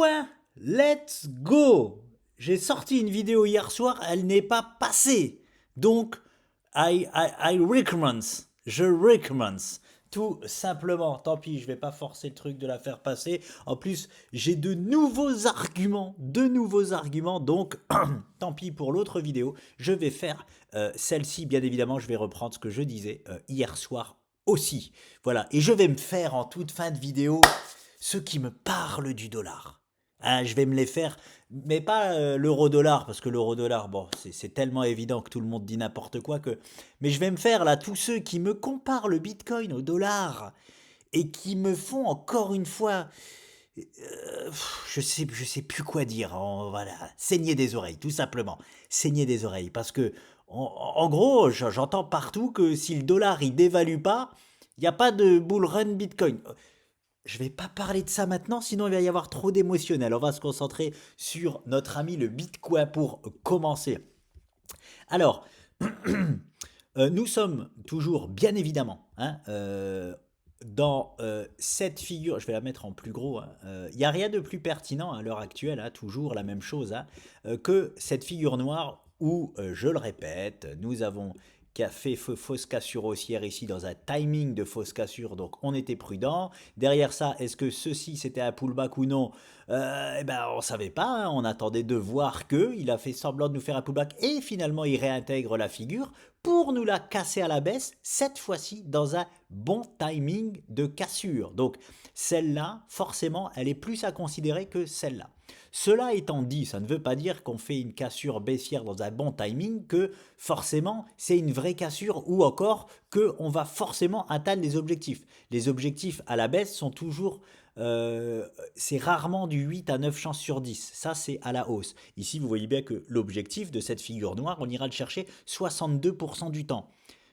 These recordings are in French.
hein. Let's go. J'ai sorti une vidéo hier soir, elle n'est pas passée. Donc, I recommend. Je recommend. Tout simplement. Tant pis, je vais pas forcer le truc de la faire passer. En plus, j'ai de nouveaux arguments. De nouveaux arguments. Donc, tant pis pour l'autre vidéo. Je vais faire celle-ci, bien évidemment. Je vais reprendre ce que je disais hier soir aussi. Voilà. Et je vais me faire en toute fin de vidéo ceux qui me parlent du dollar. Hein, je vais me les faire, mais pas l'euro-dollar, parce que l'euro-dollar, bon, c'est tellement évident que tout le monde dit n'importe quoi que... Mais je vais me faire là tous ceux qui me comparent le bitcoin au dollar et qui me font encore une fois... je sais plus quoi dire. Voilà, saigner des oreilles, tout simplement. Saigner des oreilles, parce que en gros, j'entends partout que si le dollar il dévalue pas, il n'y a pas de bull run bitcoin. Je vais pas parler de ça maintenant, sinon il va y avoir trop d'émotionnel. On va se concentrer sur notre ami le Bitcoin pour commencer. Alors, nous sommes toujours, bien évidemment, hein, dans cette figure, je vais la mettre en plus gros, hein, il n'y a rien de plus pertinent à l'heure actuelle, hein, toujours la même chose, hein, que cette figure noire où, je le répète, nous avons qui a fait fausse cassure haussière ici dans un timing de fausse cassure, donc on était prudent. Derrière ça, est-ce que ceci c'était un pullback ou non? Eh ben, on savait pas, hein, on attendait de voir que il a fait semblant de nous faire un pullback et finalement il réintègre la figure pour nous la casser à la baisse, cette fois-ci dans un bon timing de cassure. Donc celle-là, forcément, elle est plus à considérer que celle-là. Cela étant dit, ça ne veut pas dire qu'on fait une cassure baissière dans un bon timing, que forcément c'est une vraie cassure ou encore qu'on va forcément atteindre les objectifs. Les objectifs à la baisse sont toujours c'est rarement du 8 à 9 chances sur 10. Ça, c'est à la hausse. Ici, vous voyez bien que l'objectif de cette figure noire, on ira le chercher 62% du temps.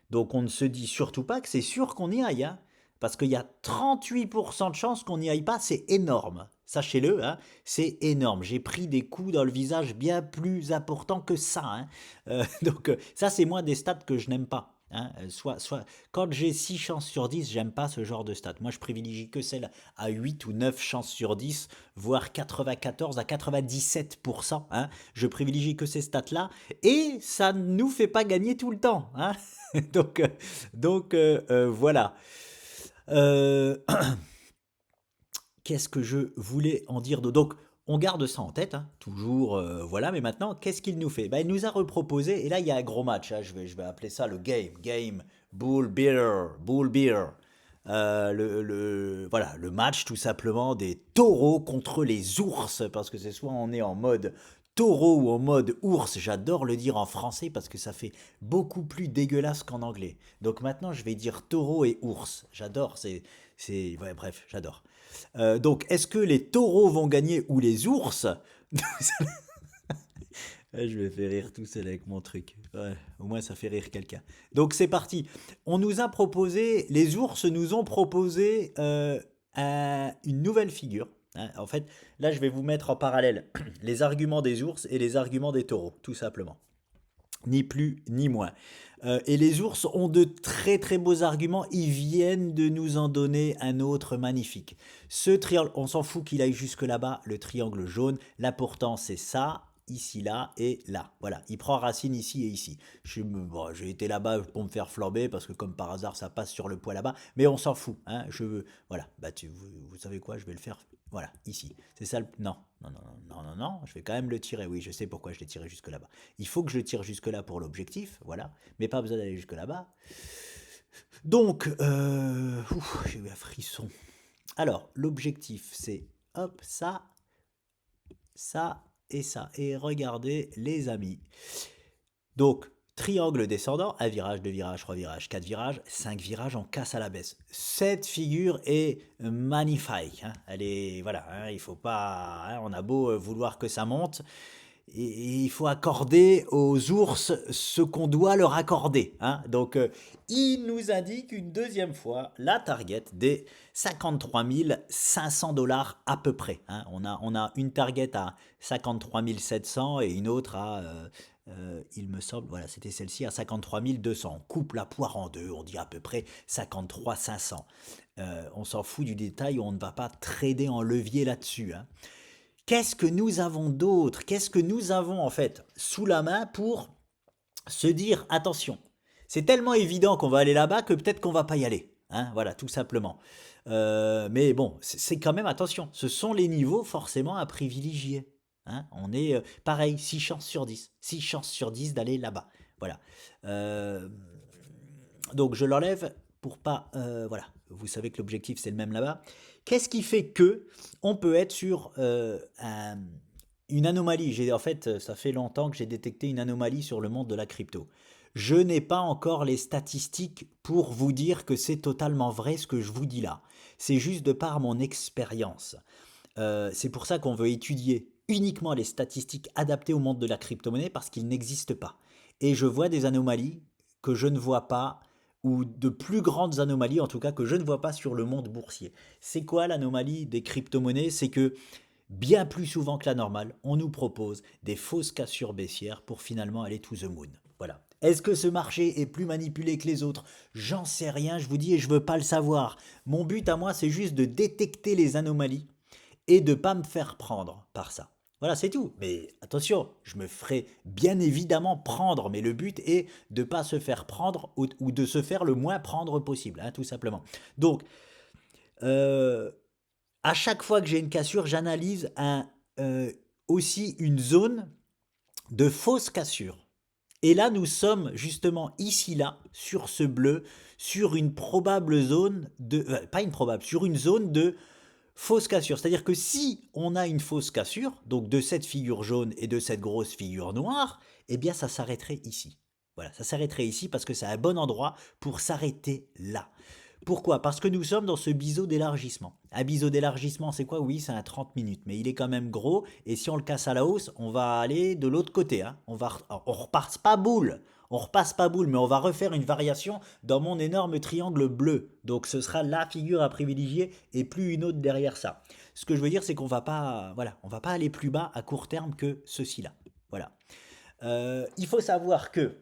Donc, on ne se dit surtout pas que c'est sûr qu'on y aille. Hein, parce qu'il y a 38% de chances qu'on n'y aille pas. C'est énorme. Sachez-le, hein, c'est énorme. J'ai pris des coups dans le visage bien plus importants que ça. Hein. Donc, ça, c'est moins des stats que je n'aime pas. Hein, quand j'ai 6 chances sur 10, j'aime pas ce genre de stats. Moi, je privilégie que celle à 8 ou 9 chances sur 10, voire 94 à 97%. Hein. Je privilégie que ces stats-là. Et ça ne nous fait pas gagner tout le temps. Hein. donc, voilà. Euh, Qu'est-ce que je voulais en dire d'autre? Donc, on garde ça en tête, hein, toujours, voilà, mais maintenant, qu'est-ce qu'il nous fait? Ben, il nous a reproposé, et là, il y a un gros match, hein, je vais appeler ça le game, bull beer. Voilà, le match tout simplement des taureaux contre les ours, parce que c'est soit on est en mode taureau ou en mode ours, j'adore le dire en français parce que ça fait beaucoup plus dégueulasse qu'en anglais. Donc maintenant je vais dire taureau et ours, j'adore, ouais, bref, j'adore. Donc, est-ce que les taureaux vont gagner ou les ours? Je vais faire rire tout seul avec mon truc. Ouais, au moins, ça fait rire quelqu'un. Donc, c'est parti. On nous a proposé, les ours nous ont proposé une nouvelle figure. Hein. En fait, là, je vais vous mettre en parallèle les arguments des ours et les arguments des taureaux, tout simplement. Ni plus ni moins. Et les ours ont de très très beaux arguments, ils viennent de nous en donner un autre magnifique. Ce triangle, on s'en fout qu'il aille jusque là-bas, le triangle jaune, l'important c'est ça, ici, là et là. Voilà, il prend racine ici et ici. J'ai été là-bas pour me faire flamber parce que comme par hasard ça passe sur le poids là-bas, mais on s'en fout. Hein, voilà, vous savez quoi, je vais le faire. Voilà, ici. C'est ça le... Non, non, non, non, non, non, je vais quand même le tirer. Oui, je sais pourquoi je l'ai tiré jusque là-bas. Il faut que je tire jusque là pour l'objectif, voilà, mais pas besoin d'aller jusque là-bas. Donc, j'ai eu un frisson. Alors, l'objectif, c'est hop, ça et ça. Et regardez, les amis. Donc, triangle descendant, un virage, deux virages, trois virages, quatre virages, cinq virages, on casse à la baisse. Cette figure est magnifique. Hein. Elle est, voilà, hein, il faut pas, hein, on a beau vouloir que ça monte, et il faut accorder aux ours ce qu'on doit leur accorder. Hein. Donc, il nous indique une deuxième fois la target des 53 500 dollars à peu près. Hein. On a une target à 53 700 et une autre à, il me semble, voilà, c'était celle-ci à 53 200. On coupe la poire en deux, on dit à peu près 53 500. On s'en fout du détail, on ne va pas trader en levier là-dessus. Hein. qu'est-ce que nous avons d'autre? Qu'est-ce que nous avons en fait sous la main pour se dire attention? C'est tellement évident qu'on va aller là-bas que peut-être qu'on va pas y aller. Hein, voilà, tout simplement. Mais bon, c'est quand même attention. Ce sont les niveaux forcément à privilégier. Hein, on est pareil, 6 chances sur 10. 6 chances sur 10 d'aller là-bas. Voilà. Euh, donc je l'enlève pour pas... voilà, vous savez que l'objectif c'est le même là-bas. Qu'est-ce qui fait que on peut être sur une anomalie? En fait, ça fait longtemps que j'ai détecté une anomalie sur le monde de la crypto. Je n'ai pas encore les statistiques pour vous dire que c'est totalement vrai ce que je vous dis là. C'est juste de par mon expérience. C'est pour ça qu'on veut étudier uniquement les statistiques adaptées au monde de la crypto-monnaie parce qu'il n'existe pas. Et je vois des anomalies que je ne vois pas, ou de plus grandes anomalies en tout cas que je ne vois pas sur le monde boursier. C'est quoi l'anomalie des crypto-monnaies? C'est que bien plus souvent que la normale, on nous propose des fausses cassures baissières pour finalement aller to the moon. Voilà. Est-ce que ce marché est plus manipulé que les autres? J'en sais rien, je vous dis, et je veux pas le savoir. Mon but à moi, c'est juste de détecter les anomalies et de ne pas me faire prendre par ça. Voilà, c'est tout. Mais attention, je me ferai bien évidemment prendre, mais le but est de ne pas se faire prendre ou de se faire le moins prendre possible, hein, tout simplement. Donc, euh, à chaque fois que j'ai une cassure, j'analyse aussi une zone de fausse cassure. Et là, nous sommes justement ici, là, sur ce bleu, sur une probable zone de... pas une probable, sur une zone de fausse cassure. C'est-à-dire que si on a une fausse cassure, donc de cette figure jaune et de cette grosse figure noire, eh bien ça s'arrêterait ici. Voilà, ça s'arrêterait ici parce que c'est un bon endroit pour s'arrêter là. Pourquoi? Parce que nous sommes dans ce biseau d'élargissement. Un biseau d'élargissement, c'est quoi? Oui, c'est un 30 minutes, mais il est quand même gros, et si on le casse à la hausse, on va aller de l'autre côté. Hein. On repasse pas boule, mais on va refaire une variation dans mon énorme triangle bleu. Donc ce sera la figure à privilégier et plus une autre derrière ça. Ce que je veux dire, c'est qu'on va pas, voilà, on va pas aller plus bas à court terme que ceci-là. Voilà. Il faut savoir que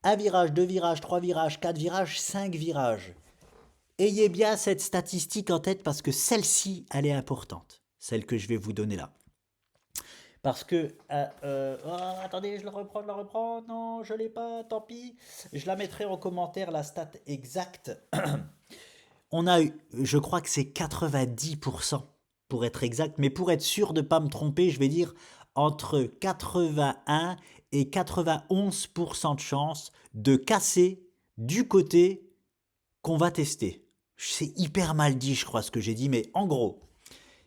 un virage, deux virages, trois virages, quatre virages, cinq virages. Ayez bien cette statistique en tête parce que celle-ci, elle est importante. Celle que je vais vous donner là. Parce que... attendez, je la reprends. Non, je l'ai pas, tant pis. Je la mettrai en commentaire, la stat exacte. On a eu, je crois que c'est 90% pour être exact. Mais pour être sûr de ne pas me tromper, je vais dire entre 81 et 91% de chance de casser du côté qu'on va tester. C'est hyper mal dit, je crois, ce que j'ai dit, mais en gros,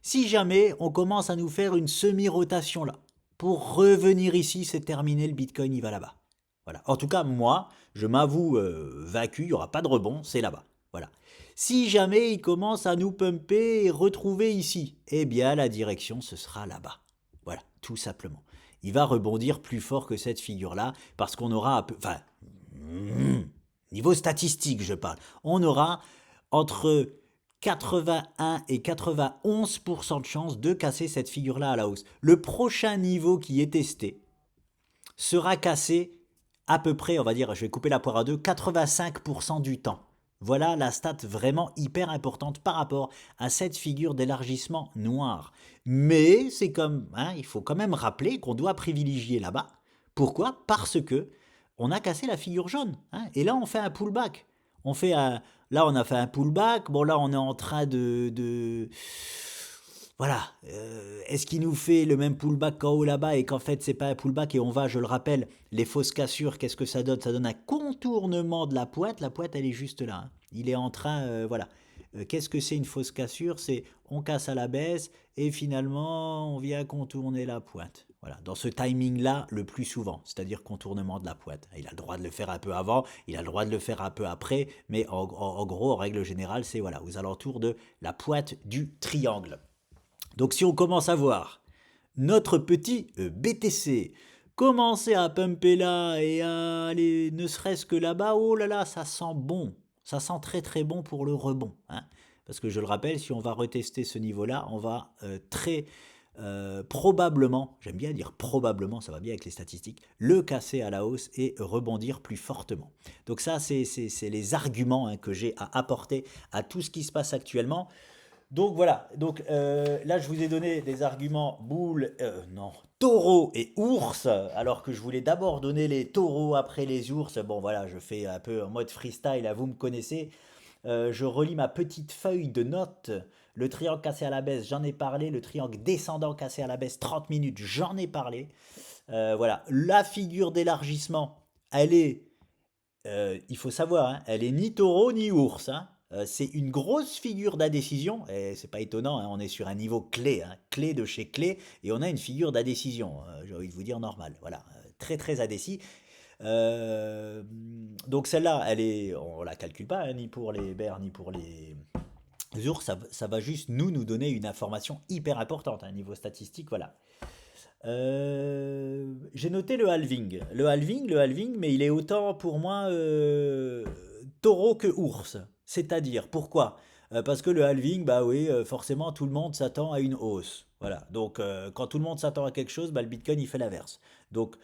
si jamais on commence à nous faire une semi-rotation là, pour revenir ici, c'est terminé, le Bitcoin, il va là-bas. Voilà. En tout cas, moi, je m'avoue vaincu, il n'y aura pas de rebond, c'est là-bas. Voilà. Si jamais il commence à nous pumper et retrouver ici, eh bien, la direction, ce sera là-bas. Voilà, tout simplement. Il va rebondir plus fort que cette figure-là, parce qu'on aura un peu... Enfin, niveau statistique, je parle. On aura entre 81 et 91% de chances de casser cette figure-là à la hausse. Le prochain niveau qui est testé sera cassé à peu près, on va dire, je vais couper la poire à deux, 85% du temps. Voilà la stat vraiment hyper importante par rapport à cette figure d'élargissement noir. Mais c'est comme, hein, il faut quand même rappeler qu'on doit privilégier là-bas. Pourquoi? Parce que on a cassé la figure jaune. Hein, et là, on fait un pullback. Là, on a fait un pullback. Bon, là, on est en train voilà. Est-ce qu'il nous fait le même pullback qu'en haut là-bas et qu'en fait, c'est pas un pullback et on va, je le rappelle, les fausses cassures, qu'est-ce que ça donne? Ça donne un contournement de la pointe. La pointe, elle est juste là. Hein. Il est en train, voilà. Qu'est-ce que c'est une fausse cassure? C'est on casse à la baisse et finalement, on vient contourner la pointe. Voilà, dans ce timing-là, le plus souvent, c'est-à-dire contournement de la pointe. Il a le droit de le faire un peu avant, il a le droit de le faire un peu après, mais en gros, en règle générale, c'est voilà, aux alentours de la pointe du triangle. Donc si on commence à voir notre petit BTC commencer à pumper là et à aller ne serait-ce que là-bas, oh là là, ça sent bon. Ça sent très très bon pour le rebond. Hein. Parce que je le rappelle, si on va retester ce niveau-là, on va très probablement, j'aime bien dire probablement, ça va bien avec les statistiques, le casser à la hausse et rebondir plus fortement. Donc ça, c'est les arguments hein, que j'ai à apporter à tout ce qui se passe actuellement. Donc voilà, donc là je vous ai donné des arguments boule, non, taureau et ours, alors que je voulais d'abord donner les taureaux après les ours. Bon voilà, je fais un peu en mode freestyle, là, vous me connaissez. Je relis ma petite feuille de notes. Le triangle cassé à la baisse, j'en ai parlé. Le triangle descendant cassé à la baisse, 30 minutes, j'en ai parlé. Voilà, la figure d'élargissement, elle est il faut savoir, hein, elle est ni taureau ni ours, hein. C'est une grosse figure d'indécision, et c'est pas étonnant, hein, on est sur un niveau clé, hein, clé de chez clé, et on a une figure d'indécision, j'ai envie de vous dire normal, voilà, très très indécis. Euh, donc celle-là, on la calcule pas, hein, ni pour les bears ni pour les ours, ça va juste nous donner une information hyper importante, hein, niveau statistique, voilà. J'ai noté le halving. Le halving, mais il est autant pour moi taureau que ours. C'est-à-dire, pourquoi? Parce que le halving, bah oui, forcément, tout le monde s'attend à une hausse. Voilà. Donc, quand tout le monde s'attend à quelque chose, bah, le Bitcoin, il fait l'inverse. Donc,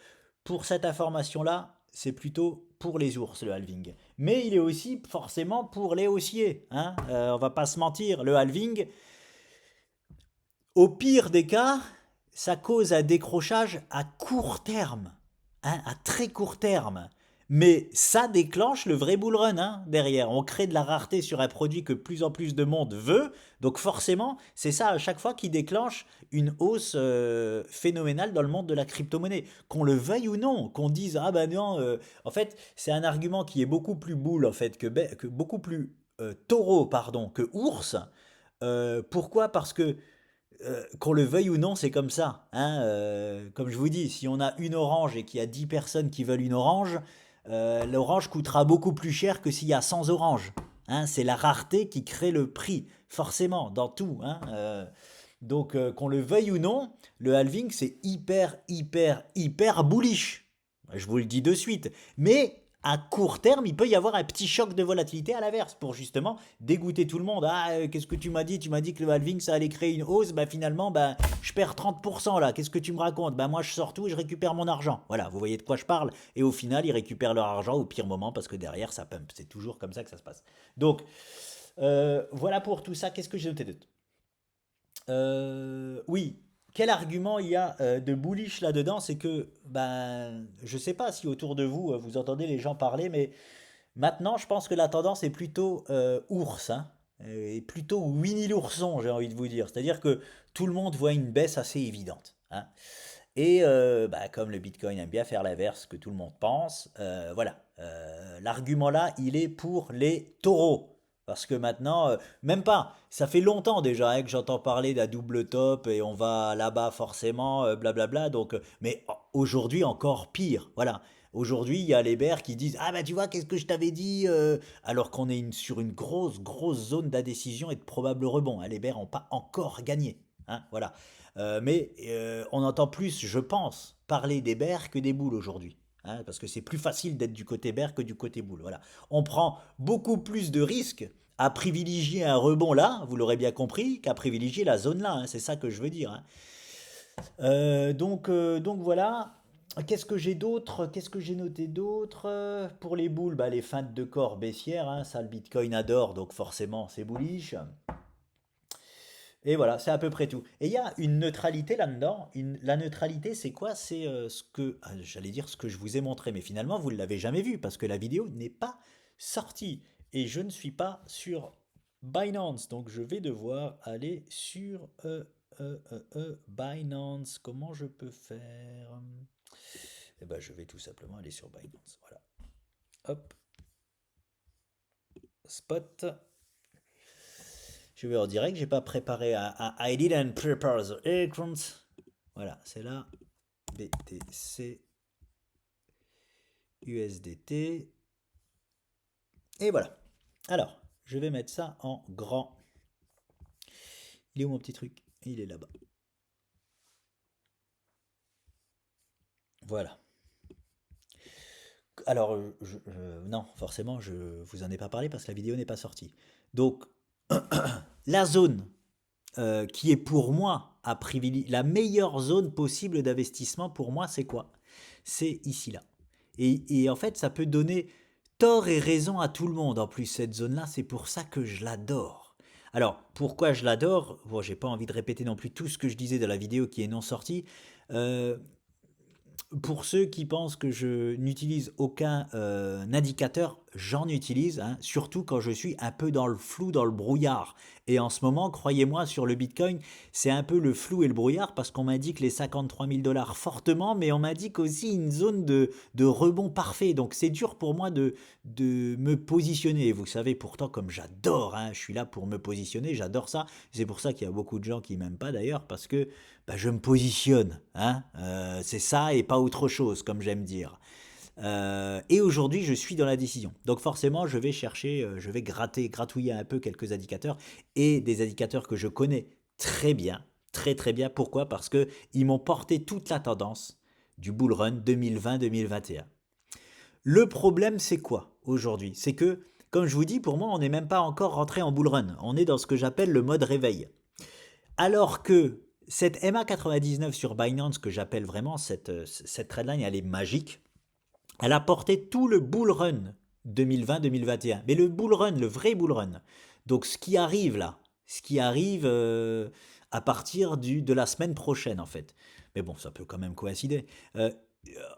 pour cette information-là, c'est plutôt pour les ours, le halving. Mais il est aussi forcément pour les haussiers. Hein. On va pas se mentir, le halving, au pire des cas, ça cause un décrochage à court terme, hein, à très court terme. Mais ça déclenche le vrai bull run hein, derrière. On crée de la rareté sur un produit que plus en plus de monde veut. Donc forcément, c'est ça à chaque fois qui déclenche une hausse phénoménale dans le monde de la crypto-monnaie. Qu'on le veuille ou non, qu'on dise ah ben non. En fait, c'est un argument qui est beaucoup plus bull en fait que beaucoup plus taureau pardon que ours. Pourquoi? Parce que qu'on le veuille ou non, c'est comme ça. Hein, comme je vous dis, si on a une orange et qu'il y a 10 personnes qui veulent une orange, l'orange coûtera beaucoup plus cher que s'il y a 100 oranges. Hein, c'est la rareté qui crée le prix, forcément, dans tout. Hein, donc, qu'on le veuille ou non, le halving, c'est hyper, hyper, hyper bullish. Je vous le dis de suite. Mais à court terme, il peut y avoir un petit choc de volatilité à l'inverse pour justement dégoûter tout le monde. Ah, qu'est-ce que tu m'as dit? Tu m'as dit que le halving ça allait créer une hausse. Bah finalement, bah, je perds 30% là. Qu'est-ce que tu me racontes? Bah moi je sors tout et je récupère mon argent. Voilà, vous voyez de quoi je parle. Et au final, ils récupèrent leur argent au pire moment parce que derrière ça pump. C'est toujours comme ça que ça se passe. Donc, voilà pour tout ça. Qu'est-ce que j'ai noté d'autre? Oui, quel argument il y a de bullish là-dedans? C'est que, ben, je sais pas si autour de vous, vous entendez les gens parler, mais maintenant, je pense que la tendance est plutôt ours, hein, et plutôt Winnie l'ourson, j'ai envie de vous dire. C'est-à-dire que tout le monde voit une baisse assez évidente. Hein. Et bah, comme le Bitcoin aime bien faire l'inverse que tout le monde pense, voilà. L'argument là, il est pour les taureaux. Parce que maintenant, même pas, ça fait longtemps déjà hein, que j'entends parler d'un double top et on va là-bas forcément, blablabla. Donc, mais aujourd'hui encore pire. Voilà. Aujourd'hui, il y a les bears qui disent ah bah tu vois, qu'est-ce que je t'avais dit alors qu'on est sur une grosse, grosse zone d'indécision et de probable rebond. Hein. Les bears n'ont pas encore gagné. Hein, voilà. Mais on entend plus, je pense, parler des bears que des boules aujourd'hui. Hein, parce que c'est plus facile d'être du côté bear que du côté boule. Voilà. On prend beaucoup plus de risques à privilégier un rebond là, vous l'aurez bien compris, qu'à privilégier la zone là. Hein, c'est ça que je veux dire. Hein. Donc voilà. Qu'est-ce que j'ai d'autre? Qu'est-ce que j'ai noté d'autre? Pour les boules, bah, les feintes de corps baissières, hein, ça le Bitcoin adore, donc forcément c'est bullish. Et voilà, c'est à peu près tout. Et il y a une neutralité là-dedans. La neutralité, c'est quoi? C'est ce que, j'allais dire ce que je vous ai montré, mais finalement, vous ne l'avez jamais vu parce que la vidéo n'est pas sortie. Et je ne suis pas sur Binance. Donc, je vais devoir aller sur Binance. Comment je peux faire? Eh ben, je vais tout simplement aller sur Binance. Voilà. Hop, spot. Je vais en direct, j'ai pas préparé I didn't prepare the accounts. Voilà, c'est là. BTC USDT. Et voilà. Alors, je vais mettre ça en grand. Il est où mon petit truc? Il est là-bas. Voilà. Alors, non, forcément, je vous en ai pas parlé parce que la vidéo n'est pas sortie. Donc, la zone qui est pour moi à privilégier, la meilleure zone possible d'investissement pour moi, c'est quoi? C'est ici là. Et en fait, ça peut donner tort et raison à tout le monde. En plus, cette zone-là, c'est pour ça que je l'adore. Alors, pourquoi je l'adore? Bon, j'ai pas envie de répéter non plus tout ce que je disais dans la vidéo qui est non sortie. Euh, pour ceux qui pensent que je n'utilise aucun indicateur, j'en utilise, hein, surtout quand je suis un peu dans le flou, dans le brouillard. Et en ce moment, croyez-moi, sur le Bitcoin, c'est un peu le flou et le brouillard parce qu'on m'indique les 53 000 dollars fortement, mais on m'indique aussi une zone de rebond parfait. Donc c'est dur pour moi de me positionner. Et vous savez, pourtant, comme j'adore, hein, je suis là pour me positionner, j'adore ça. C'est pour ça qu'il y a beaucoup de gens qui m'aiment pas d'ailleurs, parce que bah, je me positionne, hein, c'est ça et pas autre chose, comme j'aime dire. Et aujourd'hui, je suis dans la décision. Donc forcément, je vais chercher, je vais gratouiller un peu quelques indicateurs et des indicateurs que je connais très bien, très très bien. Pourquoi? Parce que ils m'ont porté toute la tendance du bull run 2020-2021. Le problème, c'est quoi aujourd'hui? C'est que, comme je vous dis, pour moi, on n'est même pas encore rentré en bull run. On est dans ce que j'appelle le mode réveil. Alors que cette MA99 sur Binance, que j'appelle vraiment cette trendline, elle est magique. Elle a porté tout le bull run 2020-2021. Mais le bull run, le vrai bull run. Donc ce qui arrive là, ce qui arrive à partir de la semaine prochaine en fait. Mais bon, ça peut quand même coïncider.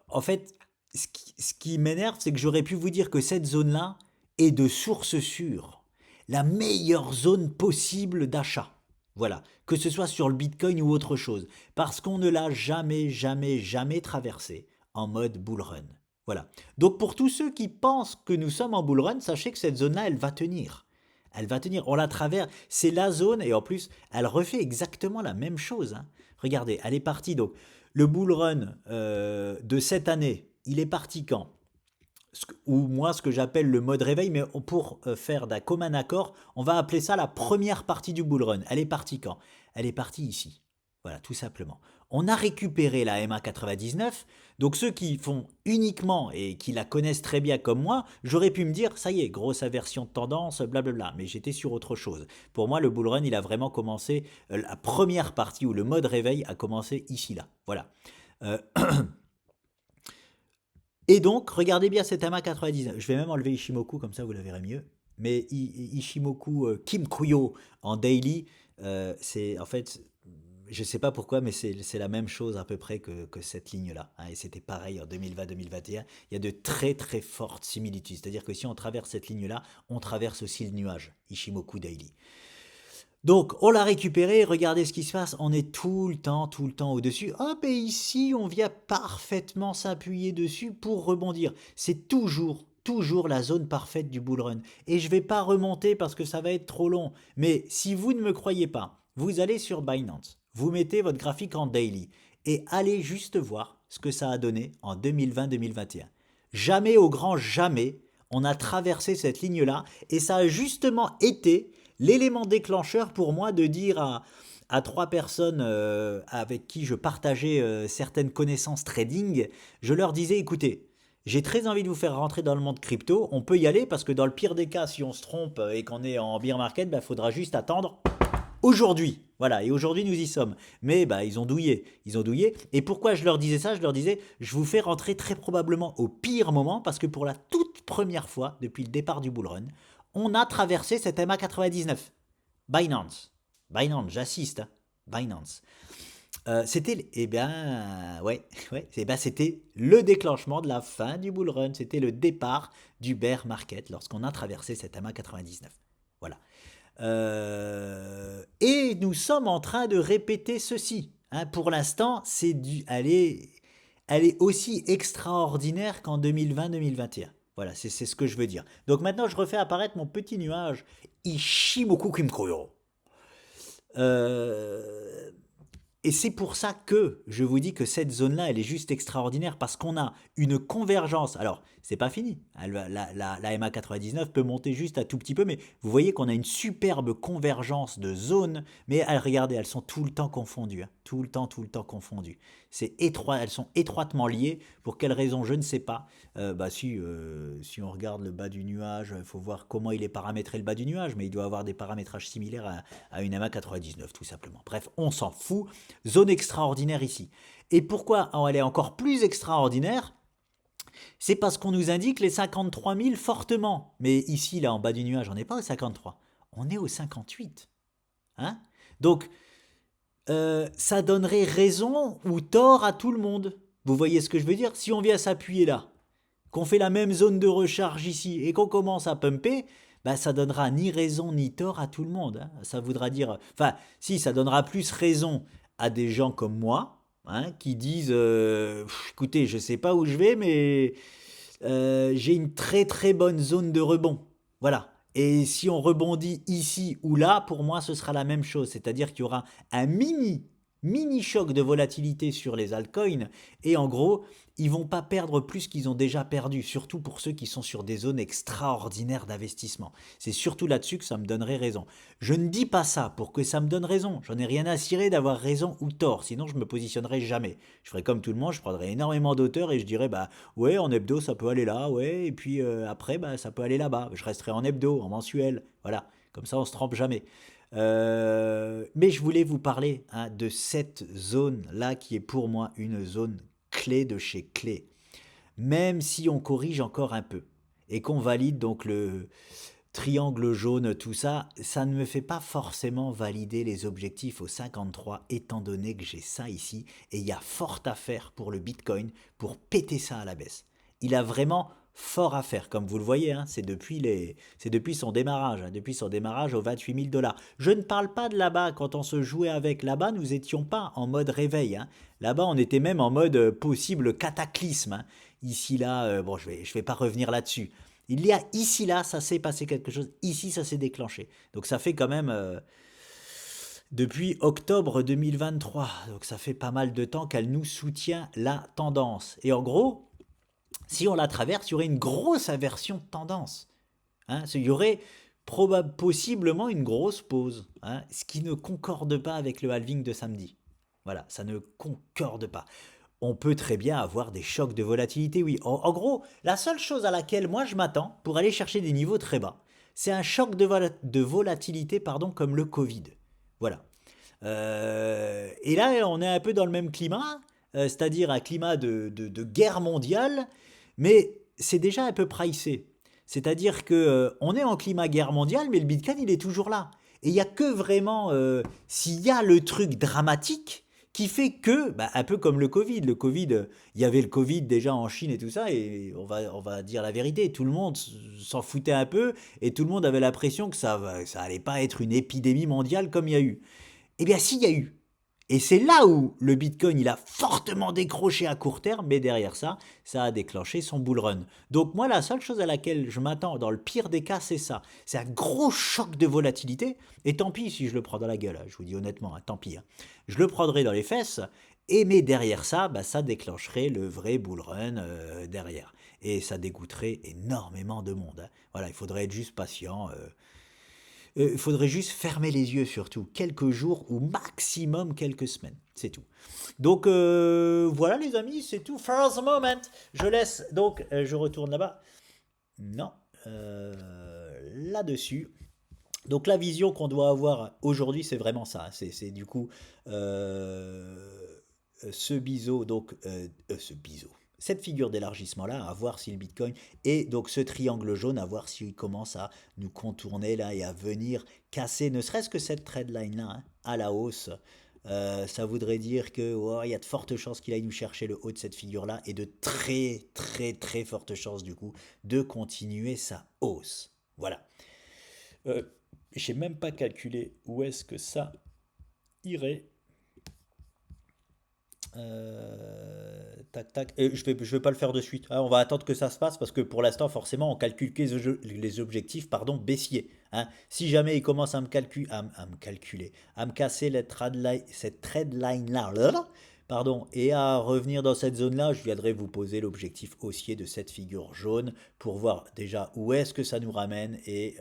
En fait, ce qui m'énerve, c'est que j'aurais pu vous dire que cette zone-là est de source sûre. La meilleure zone possible d'achat. Voilà, que ce soit sur le Bitcoin ou autre chose. Parce qu'on ne l'a jamais, jamais, jamais traversé en mode bull run. Voilà. Donc pour tous ceux qui pensent que nous sommes en bull run, sachez que cette zone-là, elle va tenir. Elle va tenir. On la traverse. C'est la zone et en plus, elle refait exactement la même chose, hein. Regardez, elle est partie. Donc le bull run de cette année, il est parti quand? Ou moi ce que j'appelle le mode réveil, mais pour faire d'un commun accord, on va appeler ça la première partie du bull run. Elle est partie quand? Elle est partie ici. Voilà, tout simplement. On a récupéré la MA99, donc ceux qui font uniquement et qui la connaissent très bien comme moi, j'aurais pu me dire, ça y est, grosse aversion de tendance, blablabla, mais j'étais sur autre chose. Pour moi, le bull run, il a vraiment commencé, la première partie où le mode réveil a commencé ici, là. Voilà. Euh, Et donc, regardez bien cet AMA 99. Je vais même enlever Ishimoku, comme ça vous la verrez mieux. Mais Ishimoku Kim Kuyo en daily, c'est en fait, je ne sais pas pourquoi, mais c'est la même chose à peu près que cette ligne-là, hein. Et c'était pareil en 2020-2021. Il y a de très très fortes similitudes. C'est-à-dire que si on traverse cette ligne-là, on traverse aussi le nuage, Ishimoku daily. Donc, on l'a récupéré, regardez ce qui se passe, on est tout le temps au-dessus. Hop, et ici, on vient parfaitement s'appuyer dessus pour rebondir. C'est toujours la zone parfaite du bull run. Et je ne vais pas remonter parce que ça va être trop long. Mais si vous ne me croyez pas, vous allez sur Binance, vous mettez votre graphique en daily et allez juste voir ce que ça a donné en 2020-2021. Jamais au grand jamais, on a traversé cette ligne-là et ça a justement été l'élément déclencheur pour moi de dire à trois personnes avec qui je partageais certaines connaissances trading, je leur disais, écoutez, j'ai très envie de vous faire rentrer dans le monde crypto, on peut y aller parce que dans le pire des cas, si on se trompe et qu'on est en bear market, il faudra juste attendre aujourd'hui. Voilà, et aujourd'hui nous y sommes. Mais ils ont douillé, ils ont douillé. Et pourquoi je leur disais ça? Je leur disais, je vous fais rentrer très probablement au pire moment parce que pour la toute première fois depuis le départ du bull run, on a traversé cette MA99. Binance. Binance, j'assiste, hein. Binance. C'était, c'était le déclenchement de la fin du bull run. C'était le départ du bear market lorsqu'on a traversé cette MA99. Voilà. Et nous sommes en train de répéter ceci, hein. Pour l'instant, elle est aussi extraordinaire qu'en 2020-2021. Voilà, c'est ce que je veux dire. Donc maintenant, je refais apparaître mon petit nuage Ishimoku Kimkoyo. Euh, et c'est pour ça que je vous dis que cette zone-là, elle est juste extraordinaire parce qu'on a une convergence. Alors, c'est pas fini. La MA99 peut monter juste un tout petit peu, mais vous voyez qu'on a une superbe convergence de zones. Mais regardez, elles sont tout le temps confondues, hein. Tout le temps confondues. C'est étroit, elles sont étroitement liées. Pour quelle raison, je ne sais pas. Si on regarde le bas du nuage, il faut voir comment il est paramétré le bas du nuage, mais il doit avoir des paramétrages similaires à une MA99, tout simplement. Bref, on s'en fout. Zone extraordinaire ici. Et pourquoi elle est encore plus extraordinaire? C'est parce qu'on nous indique les 53 000 fortement. Mais ici, là, en bas du nuage, on n'est pas au 53. On est au 58. Hein? Donc, ça donnerait raison ou tort à tout le monde. Vous voyez ce que je veux dire? Si on vient s'appuyer là, qu'on fait la même zone de recharge ici et qu'on commence à pumper, bah, ça donnera ni raison ni tort à tout le monde. Hein. Ça voudra dire... Enfin, si, ça donnera plus raison à des gens comme moi, hein, qui disent écoutez, je sais pas où je vais, mais j'ai une très très bonne zone de rebond. Voilà. Et si on rebondit ici ou là, pour moi, ce sera la même chose. C'est-à-dire qu'il y aura un mini choc de volatilité sur les altcoins. Et en gros, ils vont pas perdre plus qu'ils ont déjà perdu. Surtout pour ceux qui sont sur des zones extraordinaires d'investissement. C'est surtout là-dessus que ça me donnerait raison. Je ne dis pas ça pour que ça me donne raison. J'en ai rien à cirer d'avoir raison ou tort. Sinon, je me positionnerai jamais. Je ferai comme tout le monde, je prendrai énormément d'auteurs et je dirais, bah ouais, en hebdo, ça peut aller là, ouais. Et puis après, bah, ça peut aller là-bas. Je resterai en hebdo, en mensuel. Voilà. Comme ça, on se trompe jamais. Mais je voulais vous parler, hein, de cette zone-là qui est pour moi une zone clé de chez clé. Même si on corrige encore un peu et qu'on valide donc le triangle jaune, tout ça, ça ne me fait pas forcément valider les objectifs au 53 étant donné que j'ai ça ici et il y a fort à faire pour le Bitcoin pour péter ça à la baisse. Il a vraiment fort à faire, comme vous le voyez, hein, c'est depuis son démarrage, hein, depuis son démarrage aux 28 000 dollars. Je ne parle pas de là-bas, quand on se jouait avec là-bas, nous n'étions pas en mode réveil. Hein. Là-bas, on était même en mode possible cataclysme. Hein. Ici, là, bon, je vais pas revenir là-dessus. Il y a ici, là, ça s'est passé quelque chose. Ici, ça s'est déclenché. Donc ça fait quand même depuis octobre 2023. Donc ça fait pas mal de temps qu'elle nous soutient la tendance. Et en gros, si on la traverse, il y aurait une grosse inversion de tendance. Hein. Il y aurait possiblement une grosse pause. Hein, ce qui ne concorde pas avec le halving de samedi. Voilà, ça ne concorde pas. On peut très bien avoir des chocs de volatilité, oui. En gros, la seule chose à laquelle moi je m'attends pour aller chercher des niveaux très bas, c'est un choc de volatilité, pardon, comme le Covid. Voilà. Et là, on est un peu dans le même climat, c'est-à-dire un climat de guerre mondiale, mais c'est déjà un peu pricé. C'est-à-dire que on est en climat guerre mondiale, mais le Bitcoin, il est toujours là. Et il n'y a que vraiment, s'il y a le truc dramatique, qui fait que, bah, un peu comme le Covid, il y avait le Covid déjà en Chine et tout ça, et on va dire la vérité, tout le monde s'en foutait un peu, et tout le monde avait l'impression que ça allait pas être une épidémie mondiale comme il y a eu. Eh bien, s'il y a eu. Et c'est là où le Bitcoin, il a fortement décroché à court terme, mais derrière ça, ça a déclenché son bull run. Donc moi, la seule chose à laquelle je m'attends, dans le pire des cas, c'est ça. C'est un gros choc de volatilité, et tant pis si je le prends dans la gueule, hein, je vous dis honnêtement, hein, tant pis. Hein. Je le prendrai dans les fesses, et mais derrière ça, bah, ça déclencherait le vrai bull run derrière. Et ça dégoûterait énormément de monde. Hein. Voilà, il faudrait être juste patient. Il faudrait juste fermer les yeux surtout, quelques jours ou maximum quelques semaines, c'est tout. Donc voilà les amis, c'est tout for the moment. Je laisse, donc je retourne là-bas. Non, là-dessus. Donc la vision qu'on doit avoir aujourd'hui, c'est vraiment ça. C'est du coup ce biseau, donc ce biseau. Cette figure d'élargissement-là, à voir si le Bitcoin et donc ce triangle jaune, à voir s'il commence à nous contourner là et à venir casser, ne serait-ce que cette trendline-là, hein, à la hausse. Ça voudrait dire que oh, il y a de fortes chances qu'il aille nous chercher le haut de cette figure-là et de très très très fortes chances du coup de continuer sa hausse. Voilà. Euh, j'ai même pas calculé où est-ce que ça irait. Tac, tac. Et je vais pas le faire de suite. Hein. On va attendre que ça se passe parce que pour l'instant, forcément, on calcule que les objectifs, pardon, baissiers. Hein. Si jamais il commence à me calculer, à me casser cette trendline là, pardon, et à revenir dans cette zone-là, je viendrai vous poser l'objectif haussier de cette figure jaune pour voir déjà où est-ce que ça nous ramène et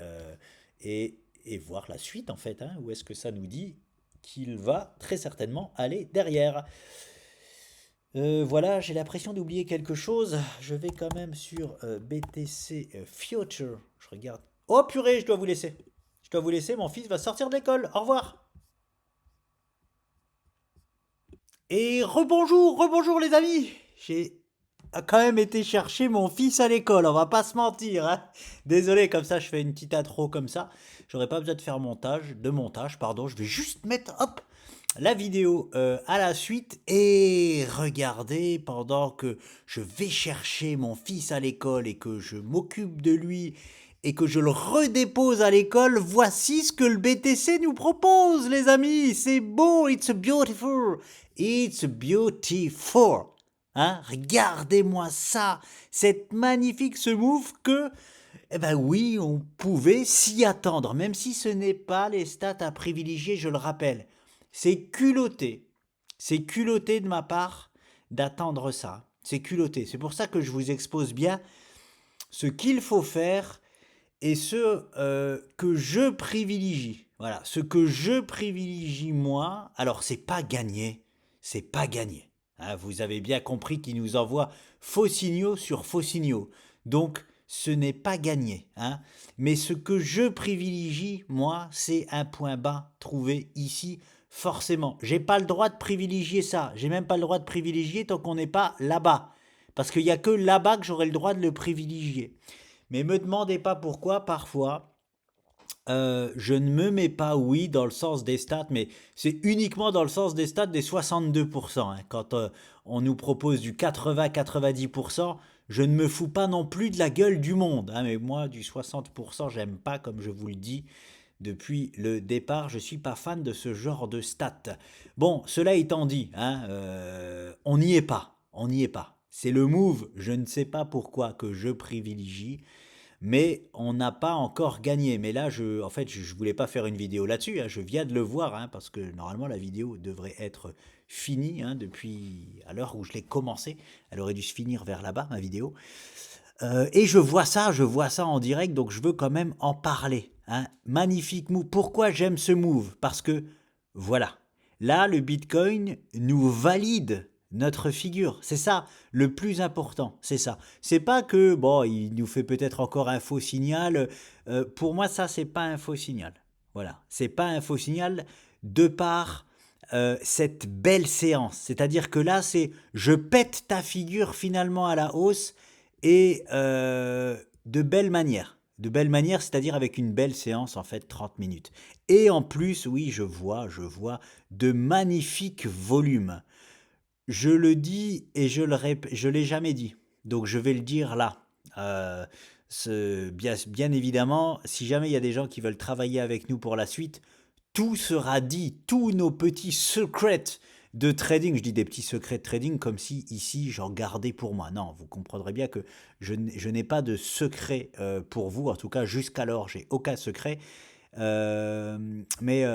voir la suite en fait. Hein. Où est-ce que ça nous dit qu'il va très certainement aller derrière. Voilà, j'ai l'impression d'oublier quelque chose. Je vais quand même sur BTC Future. Je regarde. Oh purée, je dois vous laisser. Je dois vous laisser, mon fils va sortir de l'école. Au revoir. Et rebonjour les amis. J'ai a quand même été chercher mon fils à l'école, on va pas se mentir, hein. Désolé, comme ça je fais une petite intro comme ça. J'aurais pas besoin de faire montage, pardon. Je vais juste mettre, hop, la vidéo à la suite et regardez pendant que je vais chercher mon fils à l'école et que je m'occupe de lui et que je le redépose à l'école, voici ce que le BTC nous propose, les amis. C'est beau, it's beautiful, it's beautiful. Hein, regardez-moi ça, cette magnifique ce move que, eh ben oui, on pouvait s'y attendre, même si ce n'est pas les stats à privilégier, je le rappelle. C'est culotté. C'est culotté de ma part d'attendre ça. C'est culotté. C'est pour ça que je vous expose bien ce qu'il faut faire et ce que je privilégie. Voilà, ce que je privilégie moi, alors c'est pas gagné, c'est pas gagné. Hein, vous avez bien compris qu'il nous envoie faux signaux sur faux signaux. Donc ce n'est pas gagné. Hein. Mais ce que je privilégie, moi, c'est un point bas trouvé ici, forcément. J'ai pas le droit de privilégier ça. J'ai même pas le droit de privilégier tant qu'on n'est pas là-bas. Parce qu'il n'y a que là-bas que j'aurai le droit de le privilégier. Mais me demandez pas pourquoi parfois je ne me mets pas oui dans le sens des stats, mais c'est uniquement dans le sens des stats des 62%. Hein. Quand on nous propose du 80-90%, je ne me fous pas non plus de la gueule du monde. Hein, mais moi, du 60%, j'aime pas, comme je vous le dis. Depuis le départ, je suis pas fan de ce genre de stats. Bon, cela étant dit, hein, on n'y est pas. On n'y est pas. C'est le move, je ne sais pas pourquoi, que je privilégie mais on n'a pas encore gagné. Mais là, en fait, je voulais pas faire une vidéo là-dessus. Hein. Je viens de le voir hein, parce que normalement la vidéo devrait être finie hein, depuis à l'heure où je l'ai commencé. Elle aurait dû se finir vers là-bas ma vidéo. Et je vois ça en direct, donc je veux quand même en parler. Hein. Magnifique move. Pourquoi j'aime ce move? Parce que voilà, là le Bitcoin nous valide notre figure. C'est ça le plus important. C'est ça. C'est pas que bon, il nous fait peut-être encore un faux signal. Pour moi, ça c'est pas un faux signal. Voilà, c'est pas un faux signal de par cette belle séance. C'est-à-dire que là, c'est je pète ta figure finalement à la hausse et de belle manière. De belle manière, c'est-à-dire avec une belle séance, en fait, 30 minutes. Et en plus, oui, je vois de magnifiques volumes. Je le dis et je l'ai jamais dit. Donc je vais le dire là. Euh, bien évidemment, si jamais il y a des gens qui veulent travailler avec nous pour la suite, tout sera dit, tous nos petits secrets de trading. Je dis des petits secrets de trading comme si ici j'en gardais pour moi. Non, vous comprendrez bien que je n'ai pas de secret pour vous. En tout cas, jusqu'alors, j'ai aucun secret. Mais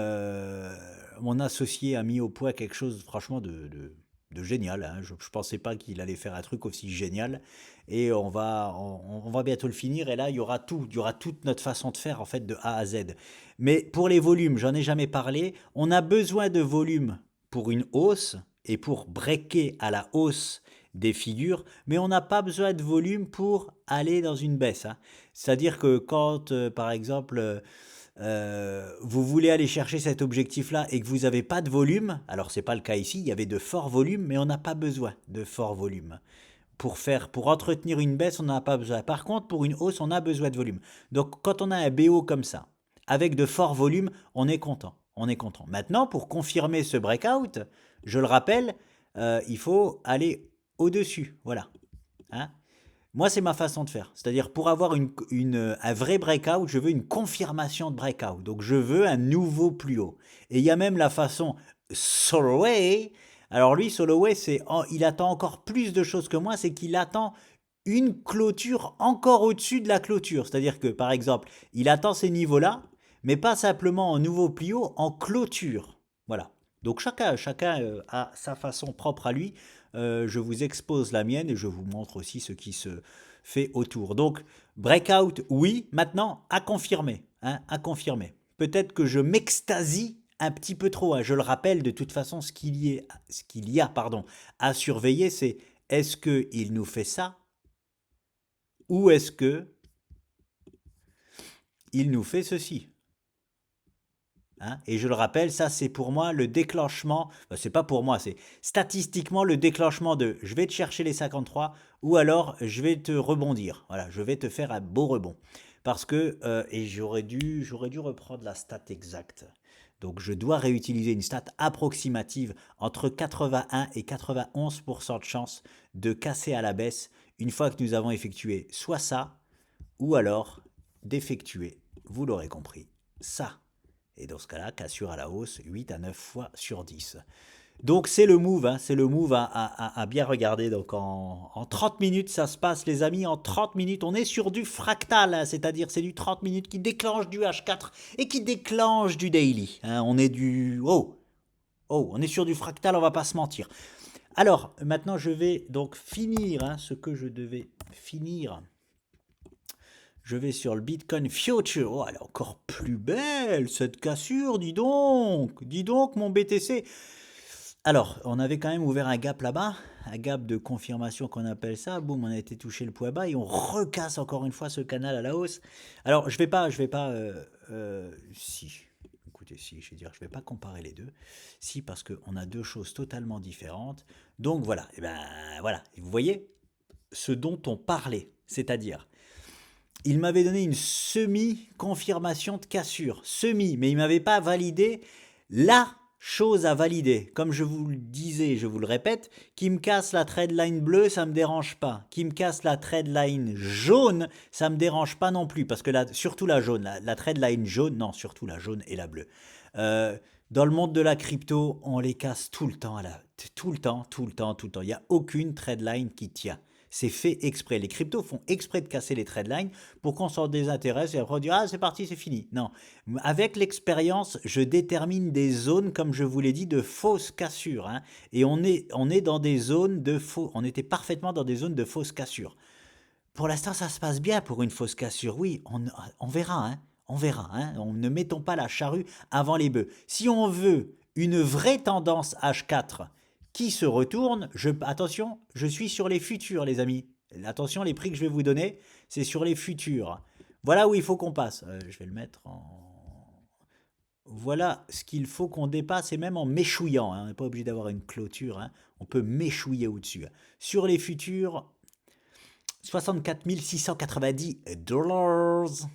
mon associé a mis au point quelque chose franchement de génial. Hein. Je ne pensais pas qu'il allait faire un truc aussi génial. Et on va bientôt le finir. Et là, il y aura tout. Il y aura toute notre façon de faire en fait de A à Z. Mais pour les volumes, j'en ai jamais parlé. On a besoin de volume pour une hausse et pour breaker à la hausse des figures, mais on n'a pas besoin de volume pour aller dans une baisse. Hein. C'est-à-dire que quand, par exemple, vous voulez aller chercher cet objectif-là et que vous n'avez pas de volume, alors c'est pas le cas ici, il y avait de forts volumes, mais on n'a pas besoin de forts volumes. Pour entretenir une baisse, on n'en a pas besoin. Par contre, pour une hausse, on a besoin de volume. Donc, quand on a un BO comme ça, avec de forts volumes, on est content. On est content. Maintenant, pour confirmer ce breakout, je le rappelle, il faut aller au-dessus. Voilà. Hein. Moi, c'est ma façon de faire. C'est-à-dire, pour avoir un vrai breakout, je veux une confirmation de breakout. Donc, je veux un nouveau plus haut. Et il y a même la façon Soloway. Alors, lui, Soloway, il attend encore plus de choses que moi. C'est qu'il attend une clôture encore au-dessus de la clôture. C'est-à-dire que, par exemple, il attend ces niveaux-là, mais pas simplement en nouveau plus haut, en clôture. Voilà. Donc, chacun a sa façon propre à lui. Je vous expose la mienne et je vous montre aussi ce qui se fait autour. Donc, breakout, oui. Maintenant, à confirmer. Hein, à confirmer. Peut-être que je m'extasie un petit peu trop. Hein. Je le rappelle, de toute façon, ce qu'il y a pardon, à surveiller, c'est est-ce qu'il nous fait ça ou est-ce que il nous fait ceci. hein. Et je le rappelle, ça c'est pour moi le déclenchement, c'est pas pour moi, c'est statistiquement le déclenchement de je vais te chercher les 53 ou alors je vais te rebondir. Voilà, je vais te faire un beau rebond. Parce que, et j'aurais dû reprendre la stat exacte. Donc je dois réutiliser une stat approximative entre 81 et 91% de chance de casser à la baisse une fois que nous avons effectué soit ça, ou alors d'effectuer, vous l'aurez compris, ça. Et dans ce cas-là, cassure à la hausse 8 à 9 fois sur 10. Donc c'est le move, hein, c'est le move à bien regarder. Donc en 30 minutes, ça se passe les amis, en 30 minutes, on est sur du fractal, hein, c'est-à-dire c'est du 30 minutes qui déclenche du H4 et qui déclenche du daily. Hein, on est du... Oh, on est sur du fractal, on va pas se mentir. Alors, maintenant je vais donc finir hein, ce que je devais finir. Je vais sur le Bitcoin Future. Oh, elle est encore plus belle, cette cassure, dis donc. Dis donc, mon BTC. Alors, on avait quand même ouvert un gap là-bas, un gap de confirmation qu'on appelle ça. Boum, on a été touché le point bas et on recasse encore une fois ce canal à la hausse. Alors, je vais pas, si, écoutez, si, je vais dire, je vais pas comparer les deux. Si, parce qu'on a deux choses totalement différentes. Donc voilà, et ben voilà, vous voyez ce dont on parlait, c'est-à-dire il m'avait donné une semi-confirmation de cassure. Semi, mais il ne m'avait pas validé la chose à valider. Comme je vous le disais, je vous le répète, qui me casse la trendline bleue, ça ne me dérange pas. Qui me casse la trendline jaune, ça ne me dérange pas non plus. Parce que surtout la jaune, la trendline jaune, non, surtout la jaune et la bleue. Dans le monde de la crypto, on les casse tout le temps. Tout le temps. Il n'y a aucune trendline qui tient. C'est fait exprès. Les cryptos font exprès de casser les trendlines pour qu'on s'en désintéresse et après on dit ah c'est parti, c'est fini. Non. Avec l'expérience, je détermine des zones, comme je vous l'ai dit, de fausses cassures. Hein. Et on est dans des zones de faux. On était parfaitement dans des zones de fausses cassures. Pour l'instant, ça se passe bien pour une fausse cassure. Oui, on verra. Hein. On verra. Hein. Ne mettons pas la charrue avant les bœufs. Si on veut une vraie tendance H4 qui se retourne, attention, je suis sur les futurs, les amis. Attention, les prix que je vais vous donner, c'est sur les futurs. Voilà où il faut qu'on passe. Je vais le mettre en... Voilà ce qu'il faut qu'on dépasse, et même en méchouillant. Hein. On n'est pas obligé d'avoir une clôture. Hein. On peut méchouiller au-dessus. Sur les futurs, 64 690 $.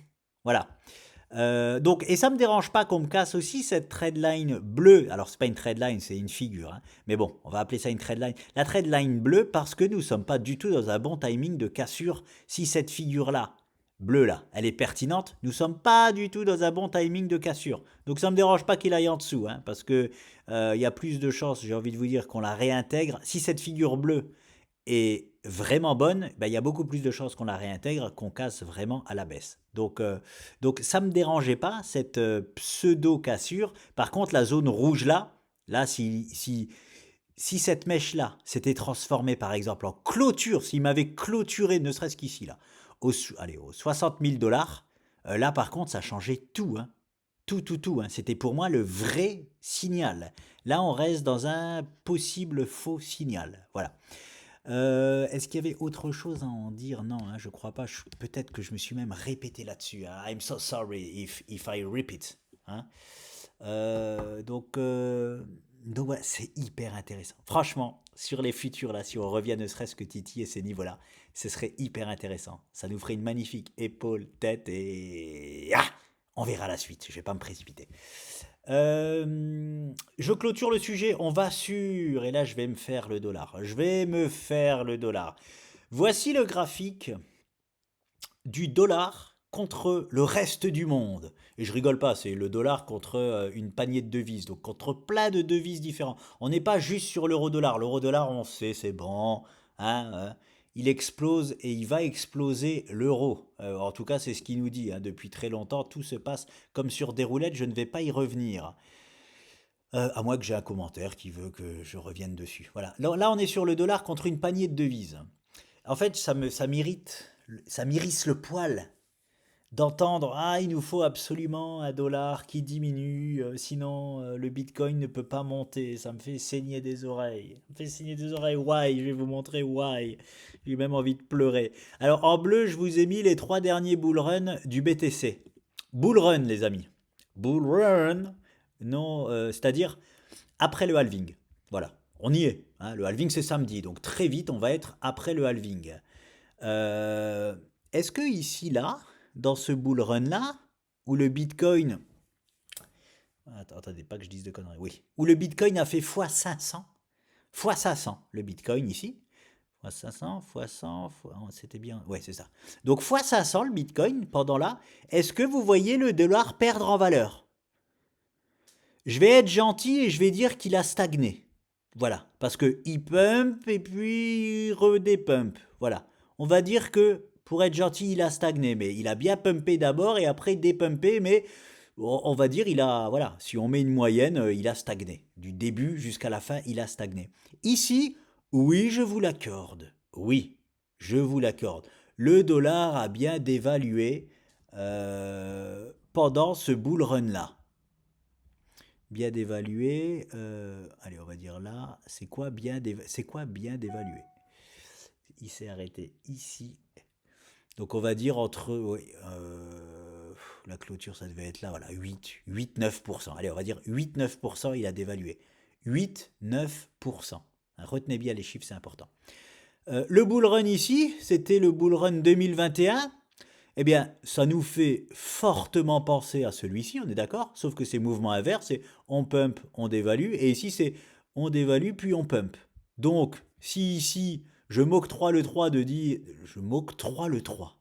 Voilà. Donc, et ça me dérange pas qu'on me casse aussi cette trendline bleue. Alors, c'est pas une trendline, c'est une figure. Hein. Mais bon, on va appeler ça une trendline. La trendline bleue parce que nous sommes pas du tout dans un bon timing de cassure. Si cette figure-là, bleue là, elle est pertinente, nous sommes pas du tout dans un bon timing de cassure. Donc, ça me dérange pas qu'il aille en dessous, hein, parce que il y a plus de chances, j'ai envie de vous dire, qu'on la réintègre. Si cette figure bleue est vraiment bonne, ben, il y a beaucoup plus de chances qu'on la réintègre, qu'on casse vraiment à la baisse. Donc ça ne me dérangeait pas, cette pseudo-cassure. Par contre, la zone rouge là, si cette mèche-là s'était transformée par exemple en clôture, s'il m'avait clôturé, ne serait-ce qu'ici, là, aux 60 000 $, là par contre, ça changeait tout. Hein. Tout. Hein. C'était pour moi le vrai signal. Là, on reste dans un possible faux signal. Voilà. Est-ce qu'il y avait autre chose à en dire? Non, hein, je crois pas. Peut-être que je me suis même répété là-dessus. Hein. I'm so sorry if I repeat. Hein. Donc ouais, c'est hyper intéressant. Franchement, sur les futurs, là, si on revient ne serait-ce que Titi et ces niveaux-là, ce serait hyper intéressant. Ça nous ferait une magnifique épaule, tête et... Ah, on verra la suite, je vais pas me précipiter. Je clôture le sujet, on va sur... Et là, je vais me faire le dollar. Voici le graphique du dollar contre le reste du monde. Et je rigole pas, c'est le dollar contre une panier de devises, donc contre plein de devises différentes. On n'est pas juste sur l'euro-dollar. L'euro-dollar, on sait, c'est bon. Hein. Il explose et il va exploser l'euro. En tout cas, c'est ce qu'il nous dit. Hein. Depuis très longtemps, tout se passe comme sur des roulettes. Je ne vais pas y revenir. À moins que j'ai un commentaire qui veut que je revienne dessus. Voilà. Là, on est sur le dollar contre une panier de devises. En fait, ça m'irrite, ça m'irrisse le poil d'entendre ah il nous faut absolument un dollar qui diminue sinon le Bitcoin ne peut pas monter. Ça me fait saigner des oreilles. Why? Je vais vous montrer why. J'ai même envie de pleurer. Alors en bleu je vous ai mis les 3 derniers bull run du BTC. Bull run les amis. Bull run. Non, c'est-à-dire après le halving. Voilà, on y est, hein. Le halving c'est samedi, donc très vite on va être après le halving. Euh, Est-ce que ici là, dans ce bull run là, où le Bitcoin, attendez pas que je dise de conneries, oui, où le Bitcoin a fait fois 500 le Bitcoin ici, fois 500, fois 100, c'était bien, ouais c'est ça. Donc fois 500 le Bitcoin pendant là, est-ce que vous voyez le dollar perdre en valeur? Je vais être gentil et je vais dire qu'il a stagné. Voilà, parce que il pump et puis il redépump. Voilà. On va dire que pour être gentil, il a stagné, mais il a bien pumpé d'abord et après dépumpé, mais on va dire il a voilà, si on met une moyenne, il a stagné. Du début jusqu'à la fin, il a stagné. Ici, oui, je vous l'accorde. Oui, je vous l'accorde. Le dollar a bien dévalué pendant ce bull run là. Bien d'évaluer, allez, on va dire là, c'est quoi bien d'évaluer? Il s'est arrêté ici. Donc on va dire entre, oui, la clôture, ça devait être là, voilà, 8-9%. Allez, on va dire 8-9%, il a dévalué. 8-9%. Retenez bien les chiffres, c'est important. Le bull run ici, c'était le bull run 2021. Eh bien, ça nous fait fortement penser à celui-ci, on est d'accord? Sauf que c'est mouvement inverse, c'est on pump, on dévalue, et ici c'est on dévalue puis on pump. Donc, si ici je m'octroie le droit de dire, je m'octroie le droit,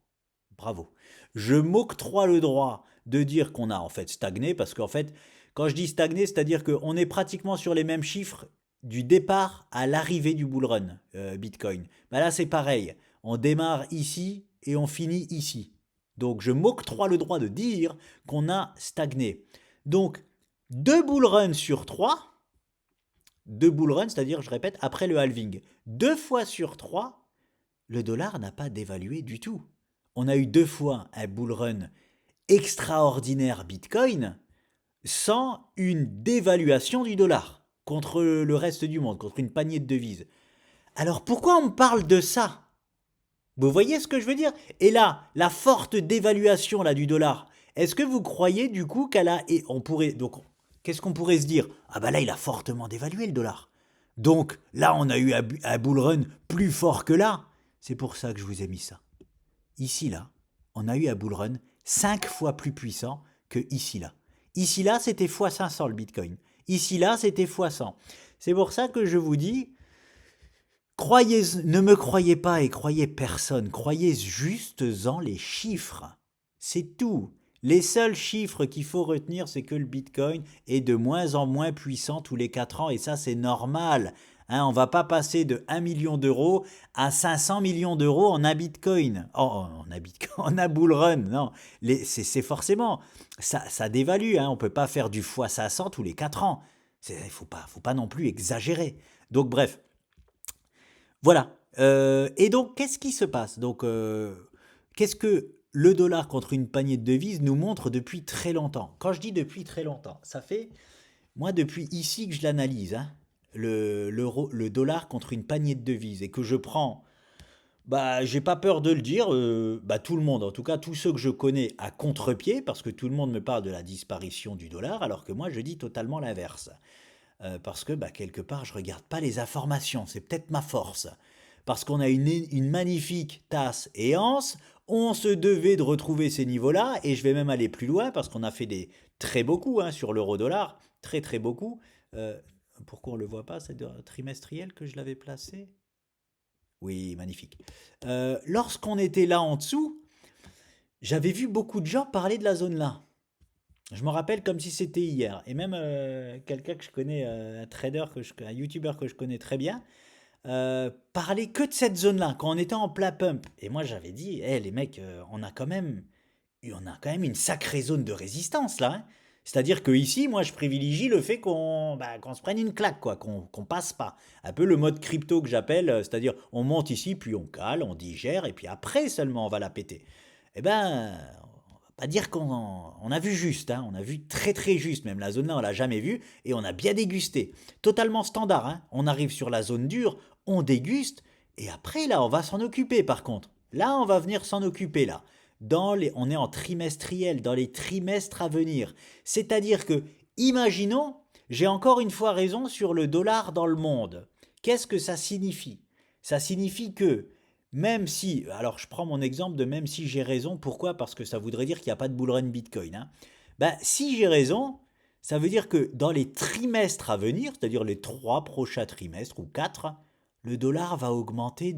bravo, je m'octroie le droit de dire qu'on a en fait stagné, parce qu'en fait, quand je dis stagné, c'est-à-dire qu'on est pratiquement sur les mêmes chiffres du départ à l'arrivée du bull run Bitcoin. Ben là, c'est pareil, on démarre ici et on finit ici. Donc je m'octroie le droit de dire qu'on a stagné. Donc 2 bull runs sur 3, 2 bull runs, c'est-à-dire, je répète, après le halving, 2 fois sur 3, le dollar n'a pas dévalué du tout. On a eu 2 fois un bull run extraordinaire Bitcoin sans une dévaluation du dollar contre le reste du monde, contre une panier de devises. Alors pourquoi on me parle de ça? Vous voyez ce que je veux dire? Et là, la forte dévaluation là du dollar, est-ce que vous croyez du coup qu'elle a et on pourrait donc qu'est-ce qu'on pourrait se dire? Ah bah là, il a fortement dévalué le dollar. Donc là, on a eu un bull run plus fort que là. C'est pour ça que je vous ai mis ça. Ici là, on a eu un bull run 5 fois plus puissant que ici là. Ici là, c'était x 500 le Bitcoin. Ici là, c'était x 100. C'est pour ça que je vous dis, croyez, ne me croyez pas et croyez personne, croyez juste en les chiffres. C'est tout. Les seuls chiffres qu'il faut retenir, c'est que le Bitcoin est de moins en moins puissant tous les 4 ans et ça c'est normal. Hein, on va pas passer de 1 million d'euros à 500 millions d'euros en un Bitcoin. Oh, en un Bitcoin, en un bull run. Non, c'est forcément, ça dévalue. Hein, on peut pas faire du x 500 tous les 4 ans. Il faut pas non plus exagérer. Donc bref, voilà. Et donc, qu'est-ce qui se passe? Donc, qu'est-ce que le dollar contre une panier de devises nous montre depuis très longtemps? Quand je dis depuis très longtemps, ça fait, moi, depuis ici que je l'analyse, hein, le dollar contre une panier de devises et que je prends, bah, j'ai pas peur de le dire, bah, tout le monde, en tout cas, tous ceux que je connais à contre-pied, parce que tout le monde me parle de la disparition du dollar, alors que moi, je dis totalement l'inverse. Parce que bah, quelque part, je regarde pas les informations, c'est peut-être ma force. Parce qu'on a une magnifique tasse et anse, on se devait de retrouver ces niveaux-là, et je vais même aller plus loin, parce qu'on a fait des très beaucoup hein, sur l'euro-dollar, très très beaucoup. Euh, Pourquoi on ne le voit pas, c'est trimestriel que je l'avais placé? Oui, magnifique. Lorsqu'on était là en dessous, j'avais vu beaucoup de gens parler de la zone là. Je me rappelle comme si c'était hier. Et même quelqu'un que je connais, un trader, un YouTuber que je connais très bien, parlait que de cette zone-là, quand on était en plein pump. Et moi j'avais dit, hey, les mecs, on a quand même une sacrée zone de résistance là, hein. C'est-à-dire que ici, moi je privilégie le fait qu'on se prenne une claque, quoi, qu'on passe pas. Un peu le mode crypto que j'appelle, c'est-à-dire on monte ici, puis on cale, on digère, et puis après seulement on va la péter. Eh ben, pas dire on a vu juste, hein, on a vu très très juste, même la zone là on l'a jamais vue et on a bien dégusté. Totalement standard, hein. On arrive sur la zone dure, on déguste et après là on va s'en occuper par contre. Là on va venir s'en occuper là. On est en trimestriel, dans les trimestres à venir. C'est-à-dire que Imaginons, j'ai encore une fois raison sur le dollar dans le monde. Qu'est-ce que ça signifie? Ça signifie que même si, alors je prends mon exemple de même si j'ai raison, pourquoi? Parce que ça voudrait dire qu'il n'y a pas de bull run Bitcoin, hein. Ben, si j'ai raison, ça veut dire que dans les trimestres à venir, c'est-à-dire les 3 prochains trimestres ou 4, le dollar va augmenter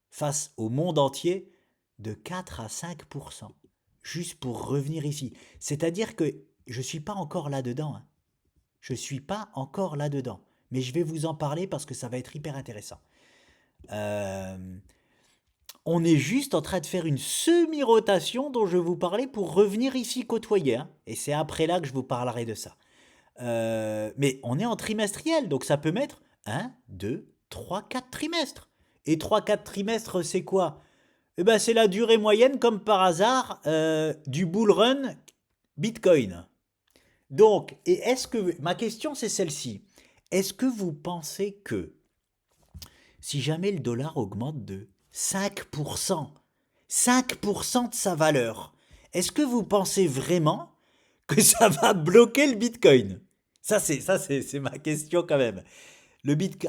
face au monde entier, de 4 à 5%. Juste pour revenir ici. C'est-à-dire que je ne suis pas encore là-dedans, hein. Je ne suis pas encore là-dedans. Mais je vais vous en parler parce que ça va être hyper intéressant. Euh, on est juste en train de faire une semi-rotation dont je vais vous parlais pour revenir ici côtoyer, hein. Et c'est après là que je vous parlerai de ça. Mais on est en trimestriel, donc ça peut mettre 1, 2, 3, 4 trimestres. Et 3, 4 trimestres, c'est quoi? Eh ben, c'est la durée moyenne, comme par hasard, du bull run Bitcoin. Donc, et est-ce que ma question c'est celle-ci. Est-ce que vous pensez que si jamais le dollar augmente de 5%, 5% de sa valeur, est-ce que vous pensez vraiment que ça va bloquer le Bitcoin? C'est ma question quand même.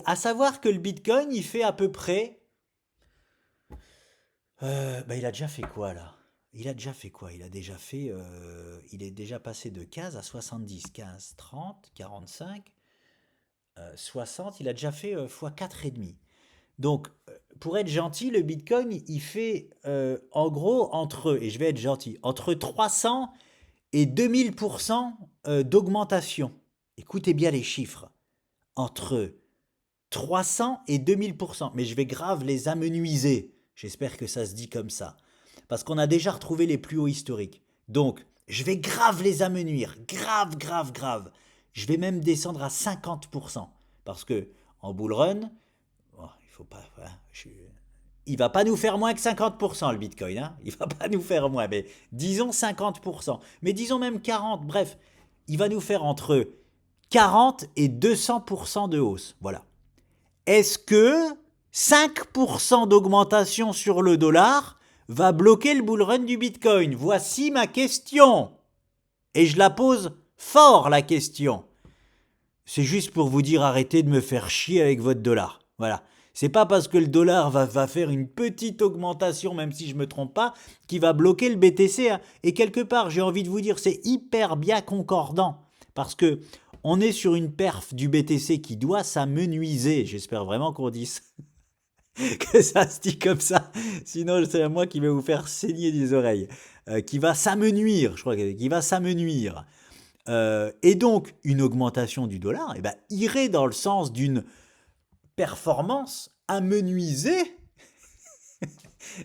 À savoir que le Bitcoin, il fait à peu près. Bah, il a déjà fait quoi là? Il a déjà fait quoi? Il a déjà fait. Il est déjà passé de 15 à 70, 15, 30, 45, 60. Il a déjà fait fois 4,5. Donc, pour être gentil, le Bitcoin, il fait en gros entre, et je vais être gentil, entre 300 et 2000% d'augmentation. Écoutez bien les chiffres. Entre 300 et 2000%. Mais je vais grave les amenuiser. J'espère que ça se dit comme ça. Parce qu'on a déjà retrouvé les plus hauts historiques. Donc, je vais grave les amenuire. Grave, grave, grave. Je vais même descendre à 50%. Parce que en bull run, oh, il faut pas. Hein, il va pas nous faire moins que 50% le Bitcoin. Hein, il va pas nous faire moins. Mais disons 50%. Mais disons même 40%. Bref, il va nous faire entre 40 et 200% de hausse. Voilà. Est-ce que 5% d'augmentation sur le dollar va bloquer le bull run du Bitcoin? Voici ma question. Et je la pose fort, la question. C'est juste pour vous dire arrêtez de me faire chier avec votre dollar. Voilà. C'est pas parce que le dollar va faire une petite augmentation, même si je me trompe pas, qui va bloquer le BTC, hein. Et quelque part, j'ai envie de vous dire, c'est hyper bien concordant. Parce que on est sur une perf du BTC qui doit s'amenuiser. J'espère vraiment qu'on dise que ça se dit comme ça. Sinon, c'est moi qui vais vous faire saigner des oreilles. Qui va s'amenuire, je crois, qui va s'amenuire. Et donc, une augmentation du dollar eh ben, irait dans le sens d'une performance amenuisée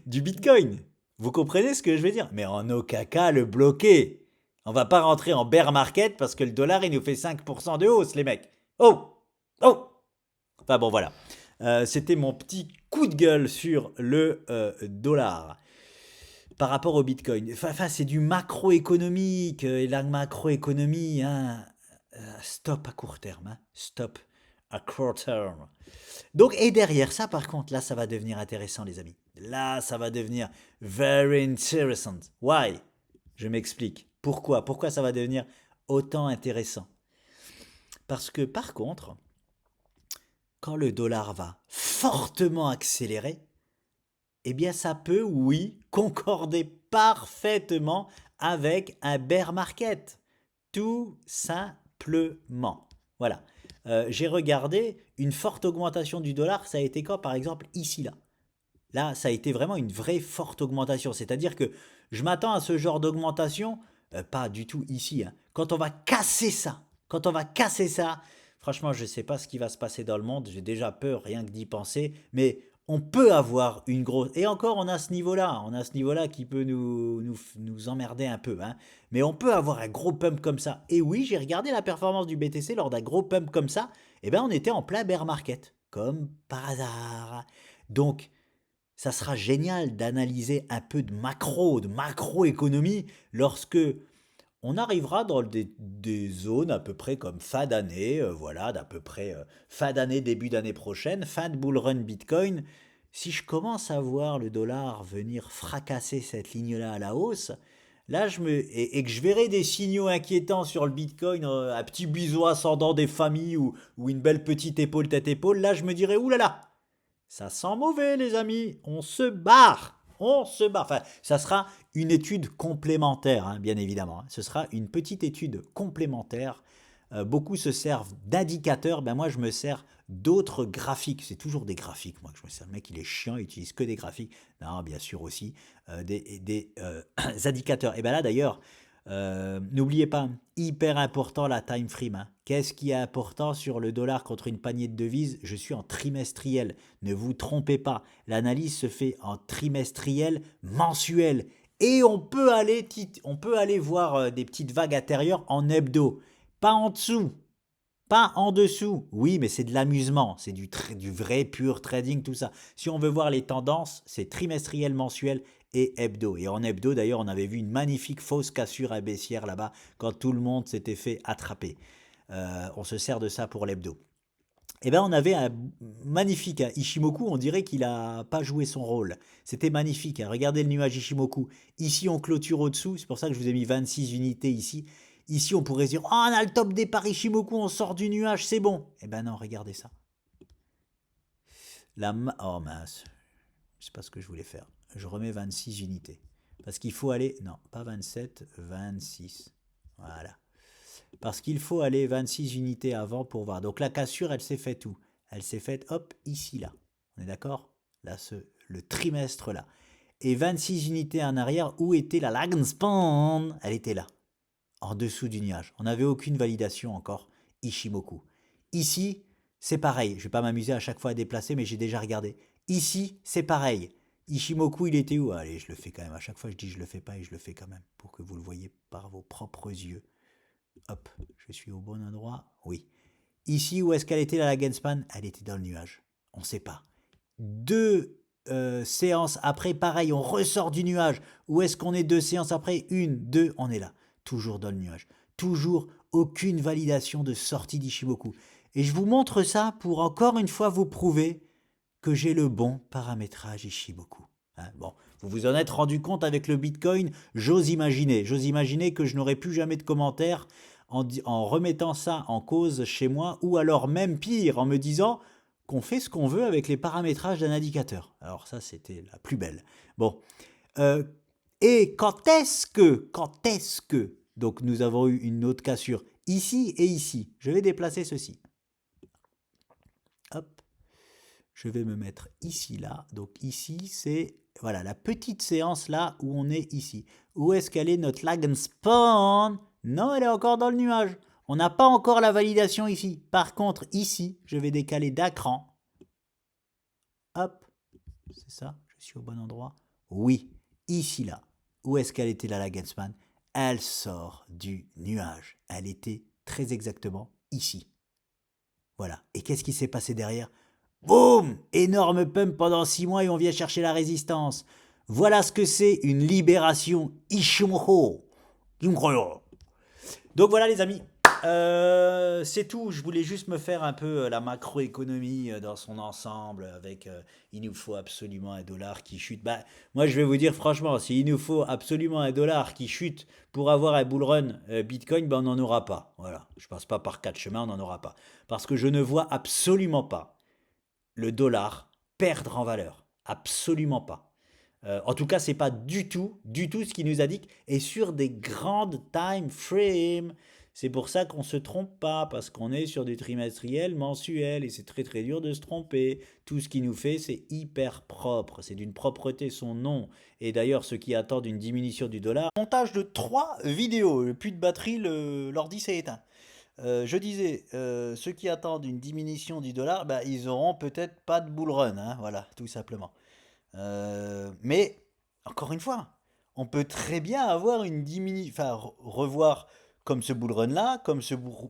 du Bitcoin. Vous comprenez ce que je veux dire? Mais en aucun cas le bloquer. On va pas rentrer en bear market parce que le dollar il nous fait 5% de hausse, les mecs. Oh! Oh! Enfin bon, voilà. C'était mon petit coup de gueule sur le dollar par rapport au Bitcoin. Enfin, c'est du macroéconomique. Et la macroéconomie, hein, stop à court terme. Hein, stop à court terme. Donc, et derrière ça, par contre, là, ça va devenir intéressant, les amis. Là, ça va devenir very interesting. Why? Je m'explique. Pourquoi? Pourquoi ça va devenir autant intéressant? Parce que, par contre, quand le dollar va fortement accélérer, eh bien, ça peut, oui, concorder parfaitement avec un bear market. Tout simplement. Voilà. J'ai regardé une forte augmentation du dollar, ça a été quand par exemple ici là. Là, ça a été vraiment une vraie forte augmentation. C'est-à-dire que je m'attends à ce genre d'augmentation, pas du tout ici, hein. Quand on va casser ça, quand on va casser ça, franchement, je ne sais pas ce qui va se passer dans le monde. J'ai déjà peur rien que d'y penser. Mais on peut avoir une grosse. Et encore, on a ce niveau-là. On a ce niveau-là qui peut nous emmerder un peu, hein. Mais on peut avoir un gros pump comme ça. Et oui, j'ai regardé la performance du BTC lors d'un gros pump comme ça. Eh bien, on était en plein bear market. Comme par hasard. Donc, ça sera génial d'analyser un peu de macroéconomie lorsque on arrivera dans des zones à peu près comme fin d'année, voilà, d'à peu près fin d'année, début d'année prochaine, fin de bull run Bitcoin. Si je commence à voir le dollar venir fracasser cette ligne-là à la hausse, là et que je verrai des signaux inquiétants sur le Bitcoin, un petit biseau ascendant des familles ou une belle petite épaule tête-épaule, là je me dirais, oulala, ça sent mauvais les amis, on se barre. On se barre. Enfin, ça sera une étude complémentaire, hein, bien évidemment, hein. Ce sera une petite étude complémentaire. Beaucoup se servent d'indicateurs. Ben moi, je me sers d'autres graphiques. C'est toujours des graphiques, moi, que je me sers. Le mec, il est chiant, il utilise que des graphiques. Non, bien sûr aussi des indicateurs. Et ben là, d'ailleurs, n'oubliez pas, hyper important la time frame, hein. Qu'est-ce qui est important sur le dollar contre une panier de devises? Je suis en trimestriel. Ne vous trompez pas. L'analyse se fait en trimestriel, mensuel. Et on peut aller voir des petites vagues intérieures en hebdo. Pas en dessous, pas en dessous. Oui, mais c'est de l'amusement, c'est du vrai pur trading, tout ça. Si on veut voir les tendances, c'est trimestriel, mensuel et hebdo. Et en hebdo, d'ailleurs, on avait vu une magnifique fausse cassure à baissière là-bas quand tout le monde s'était fait attraper. On se sert de ça pour l'hebdo. Eh bien, on avait un magnifique, hein, Ishimoku, on dirait qu'il n'a pas joué son rôle. C'était magnifique, hein. Regardez le nuage Ishimoku. Ici, on clôture au-dessous, c'est pour ça que je vous ai mis 26 unités ici. Ici, on pourrait se dire, oh, on a le top départ Ishimoku, on sort du nuage, c'est bon. Eh ben non, regardez ça. Oh mince, c'est pas ce que je voulais faire. Je remets 26 unités. Parce qu'il faut aller, non, pas 27, 26. Voilà. Parce qu'il faut aller 26 unités avant pour voir. Donc la cassure, elle s'est faite où? Elle s'est faite, hop, ici, là. On est d'accord? Là, le trimestre, là. Et 26 unités en arrière, où était la Lagenspan? Elle était là, en dessous du nuage. On n'avait aucune validation encore. Ishimoku. Ici, c'est pareil. Je ne vais pas m'amuser à chaque fois à déplacer, mais j'ai déjà regardé. Ici, c'est pareil. Ishimoku, il était où? Allez, je le fais quand même. À chaque fois, je dis je le fais pas et je le fais quand même. Pour que vous le voyez par vos propres yeux. Hop, je suis au bon endroit. Oui. Ici, où est-ce qu'elle était la Lagenspan? Elle était dans le nuage. On ne sait pas. Deux séances après, pareil, on ressort du nuage. Où est-ce qu'on est deux séances après? Une, deux, on est là. Toujours dans le nuage. Toujours aucune validation de sortie d'Ishimoku. Et je vous montre ça pour encore une fois vous prouver que j'ai le bon paramétrage Ishimoku. Hein, bon, vous vous en êtes rendu compte avec le Bitcoin, j'ose imaginer. J'ose imaginer que je n'aurai plus jamais de commentaires en remettant ça en cause chez moi, ou alors même pire, en me disant qu'on fait ce qu'on veut avec les paramétrages d'un indicateur. Alors ça, c'était la plus belle. Bon. Et quand est-ce que, donc nous avons eu une autre cassure ici et ici. Je vais déplacer ceci. Hop. Je vais me mettre ici, là. Donc ici, c'est, voilà, la petite séance là où on est ici. Où est-ce qu'elle est notre Lagenspan? Non, elle est encore dans le nuage. On n'a pas encore la validation ici. Par contre, ici, je vais décaler d'un cran. Hop, c'est ça, je suis au bon endroit. Oui, ici, là. Où est-ce qu'elle était la Lagenspan? Elle sort du nuage. Elle était très exactement ici. Voilà. Et qu'est-ce qui s'est passé derrière? Boum! Énorme pump pendant 6 mois et on vient chercher la résistance. Voilà ce que c'est une libération Ishimoku. Donc voilà les amis, c'est tout. Je voulais juste me faire un peu la macroéconomie dans son ensemble avec il nous faut absolument un dollar qui chute. Bah, moi je vais vous dire franchement, s'il nous faut absolument un dollar qui chute pour avoir un bull run Bitcoin, ben on n'en aura pas. Voilà, je passe pas par quatre chemins, on n'en aura pas. Parce que je ne vois absolument pas le dollar perdre en valeur. Absolument pas. En tout cas, c'est pas du tout ce qui nous indique. Et sur des grandes time frames, c'est pour ça qu'on se trompe pas, parce qu'on est sur du trimestriel, mensuel, et c'est très très dur de se tromper. Tout ce qui nous fait, c'est hyper propre. C'est d'une propreté son nom. Et d'ailleurs, ceux qui attendent une diminution du dollar. Montage de 3 vidéos. Plus de batterie, l'ordi s'est éteint. Je disais, ceux qui attendent une diminution du dollar, bah, ils auront peut-être pas de bull run, hein, voilà, tout simplement. Mais, encore une fois, on peut très bien avoir une diminution, enfin, revoir comme ce bull run là,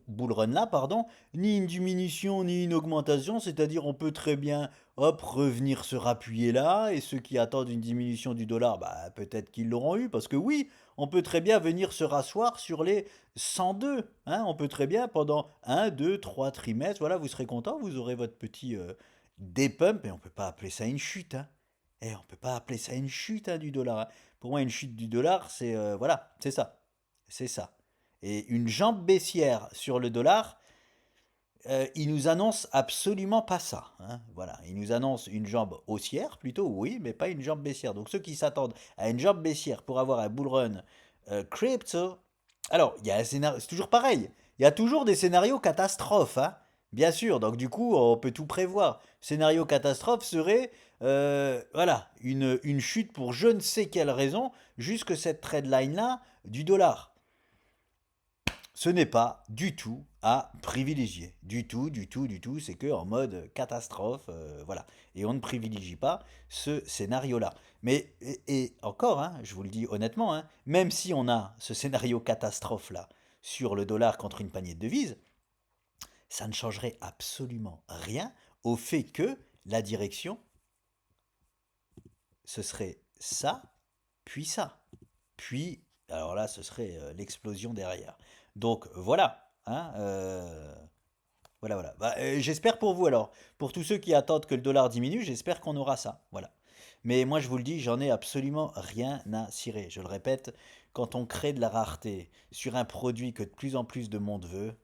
bull run là, pardon, ni une diminution ni une augmentation, c'est-à-dire on peut très bien, hop, revenir se rappuyer là, et ceux qui attendent une diminution du dollar, bah, peut-être qu'ils l'auront eu, parce que oui, on peut très bien venir se rasseoir sur les 102, hein, on peut très bien pendant un 2 3 trimestres, voilà, vous serez content, vous aurez votre petit dépump, mais on peut pas appeler ça une chute, hein. on peut pas appeler ça une chute hein, du dollar, hein. Pour moi, une chute du dollar, c'est voilà, c'est ça. C'est ça. Et une jambe baissière sur le dollar, il nous annonce absolument pas ça, hein. Voilà, il nous annonce une jambe haussière plutôt, oui, mais pas une jambe baissière. Donc ceux qui s'attendent à une jambe baissière pour avoir un bull run crypto, alors il y a un scénario, c'est toujours pareil. Il y a toujours des scénarios catastrophes, hein. Bien sûr. Donc du coup, on peut tout prévoir. Scénario catastrophe serait, voilà, une chute pour je ne sais quelle raison, jusque cette trendline là du dollar. Ce n'est pas du tout à privilégier. Du tout, du tout, du tout. C'est que en mode catastrophe, voilà. Et on ne privilégie pas ce scénario-là. Mais, et encore, hein, je vous le dis honnêtement, hein, même si on a ce scénario catastrophe-là sur le dollar contre une poignée de devises, ça ne changerait absolument rien au fait que la direction, ce serait ça, puis ça. Puis, alors là, ce serait l'explosion derrière. Donc voilà, hein, voilà, voilà. Bah, j'espère pour vous alors. Pour tous ceux qui attendent que le dollar diminue, j'espère qu'on aura ça. Voilà. Mais moi, je vous le dis, j'en ai absolument rien à cirer. Je le répète, quand on crée de la rareté sur un produit que de plus en plus de monde veut,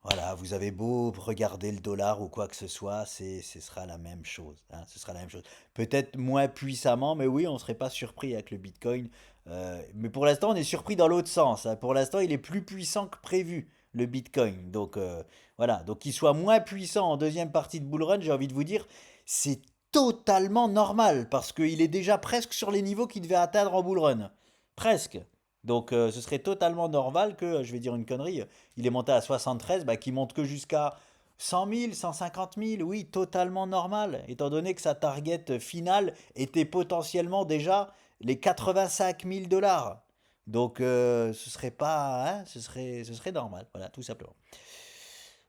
voilà, vous avez beau regarder le dollar ou quoi que ce soit, ce sera la même chose, hein, ce sera la même chose. Peut-être moins puissamment, mais oui, on ne serait pas surpris avec le Bitcoin. Mais pour l'instant, on est surpris dans l'autre sens, hein. Pour l'instant, il est plus puissant que prévu, le Bitcoin. Donc voilà, donc qu'il soit moins puissant en deuxième partie de bull run, j'ai envie de vous dire, c'est totalement normal, parce qu'il est déjà presque sur les niveaux qu'il devait atteindre en bull run. Presque. Donc ce serait totalement normal que, je vais dire une connerie, il est monté à 73, bah, qu'il monte que jusqu'à 100 000, 150 000, oui, totalement normal, étant donné que sa target finale était potentiellement déjà les 85 000 dollars. Donc ce serait pas, hein, ce serait normal, voilà, tout simplement.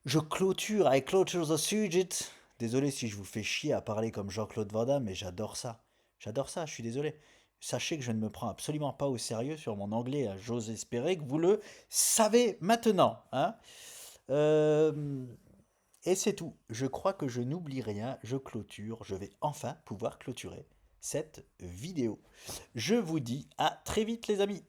Je clôture, I clôture the subject. Désolé si je vous fais chier à parler comme Jean-Claude Van Damme, mais j'adore ça. J'adore ça, je suis désolé. Sachez que je ne me prends absolument pas au sérieux sur mon anglais, hein. J'ose espérer que vous le savez maintenant, hein. Euh, et c'est tout. Je crois que je n'oublie rien. Je clôture. Je vais enfin pouvoir clôturer cette vidéo. Je vous dis à très vite les amis.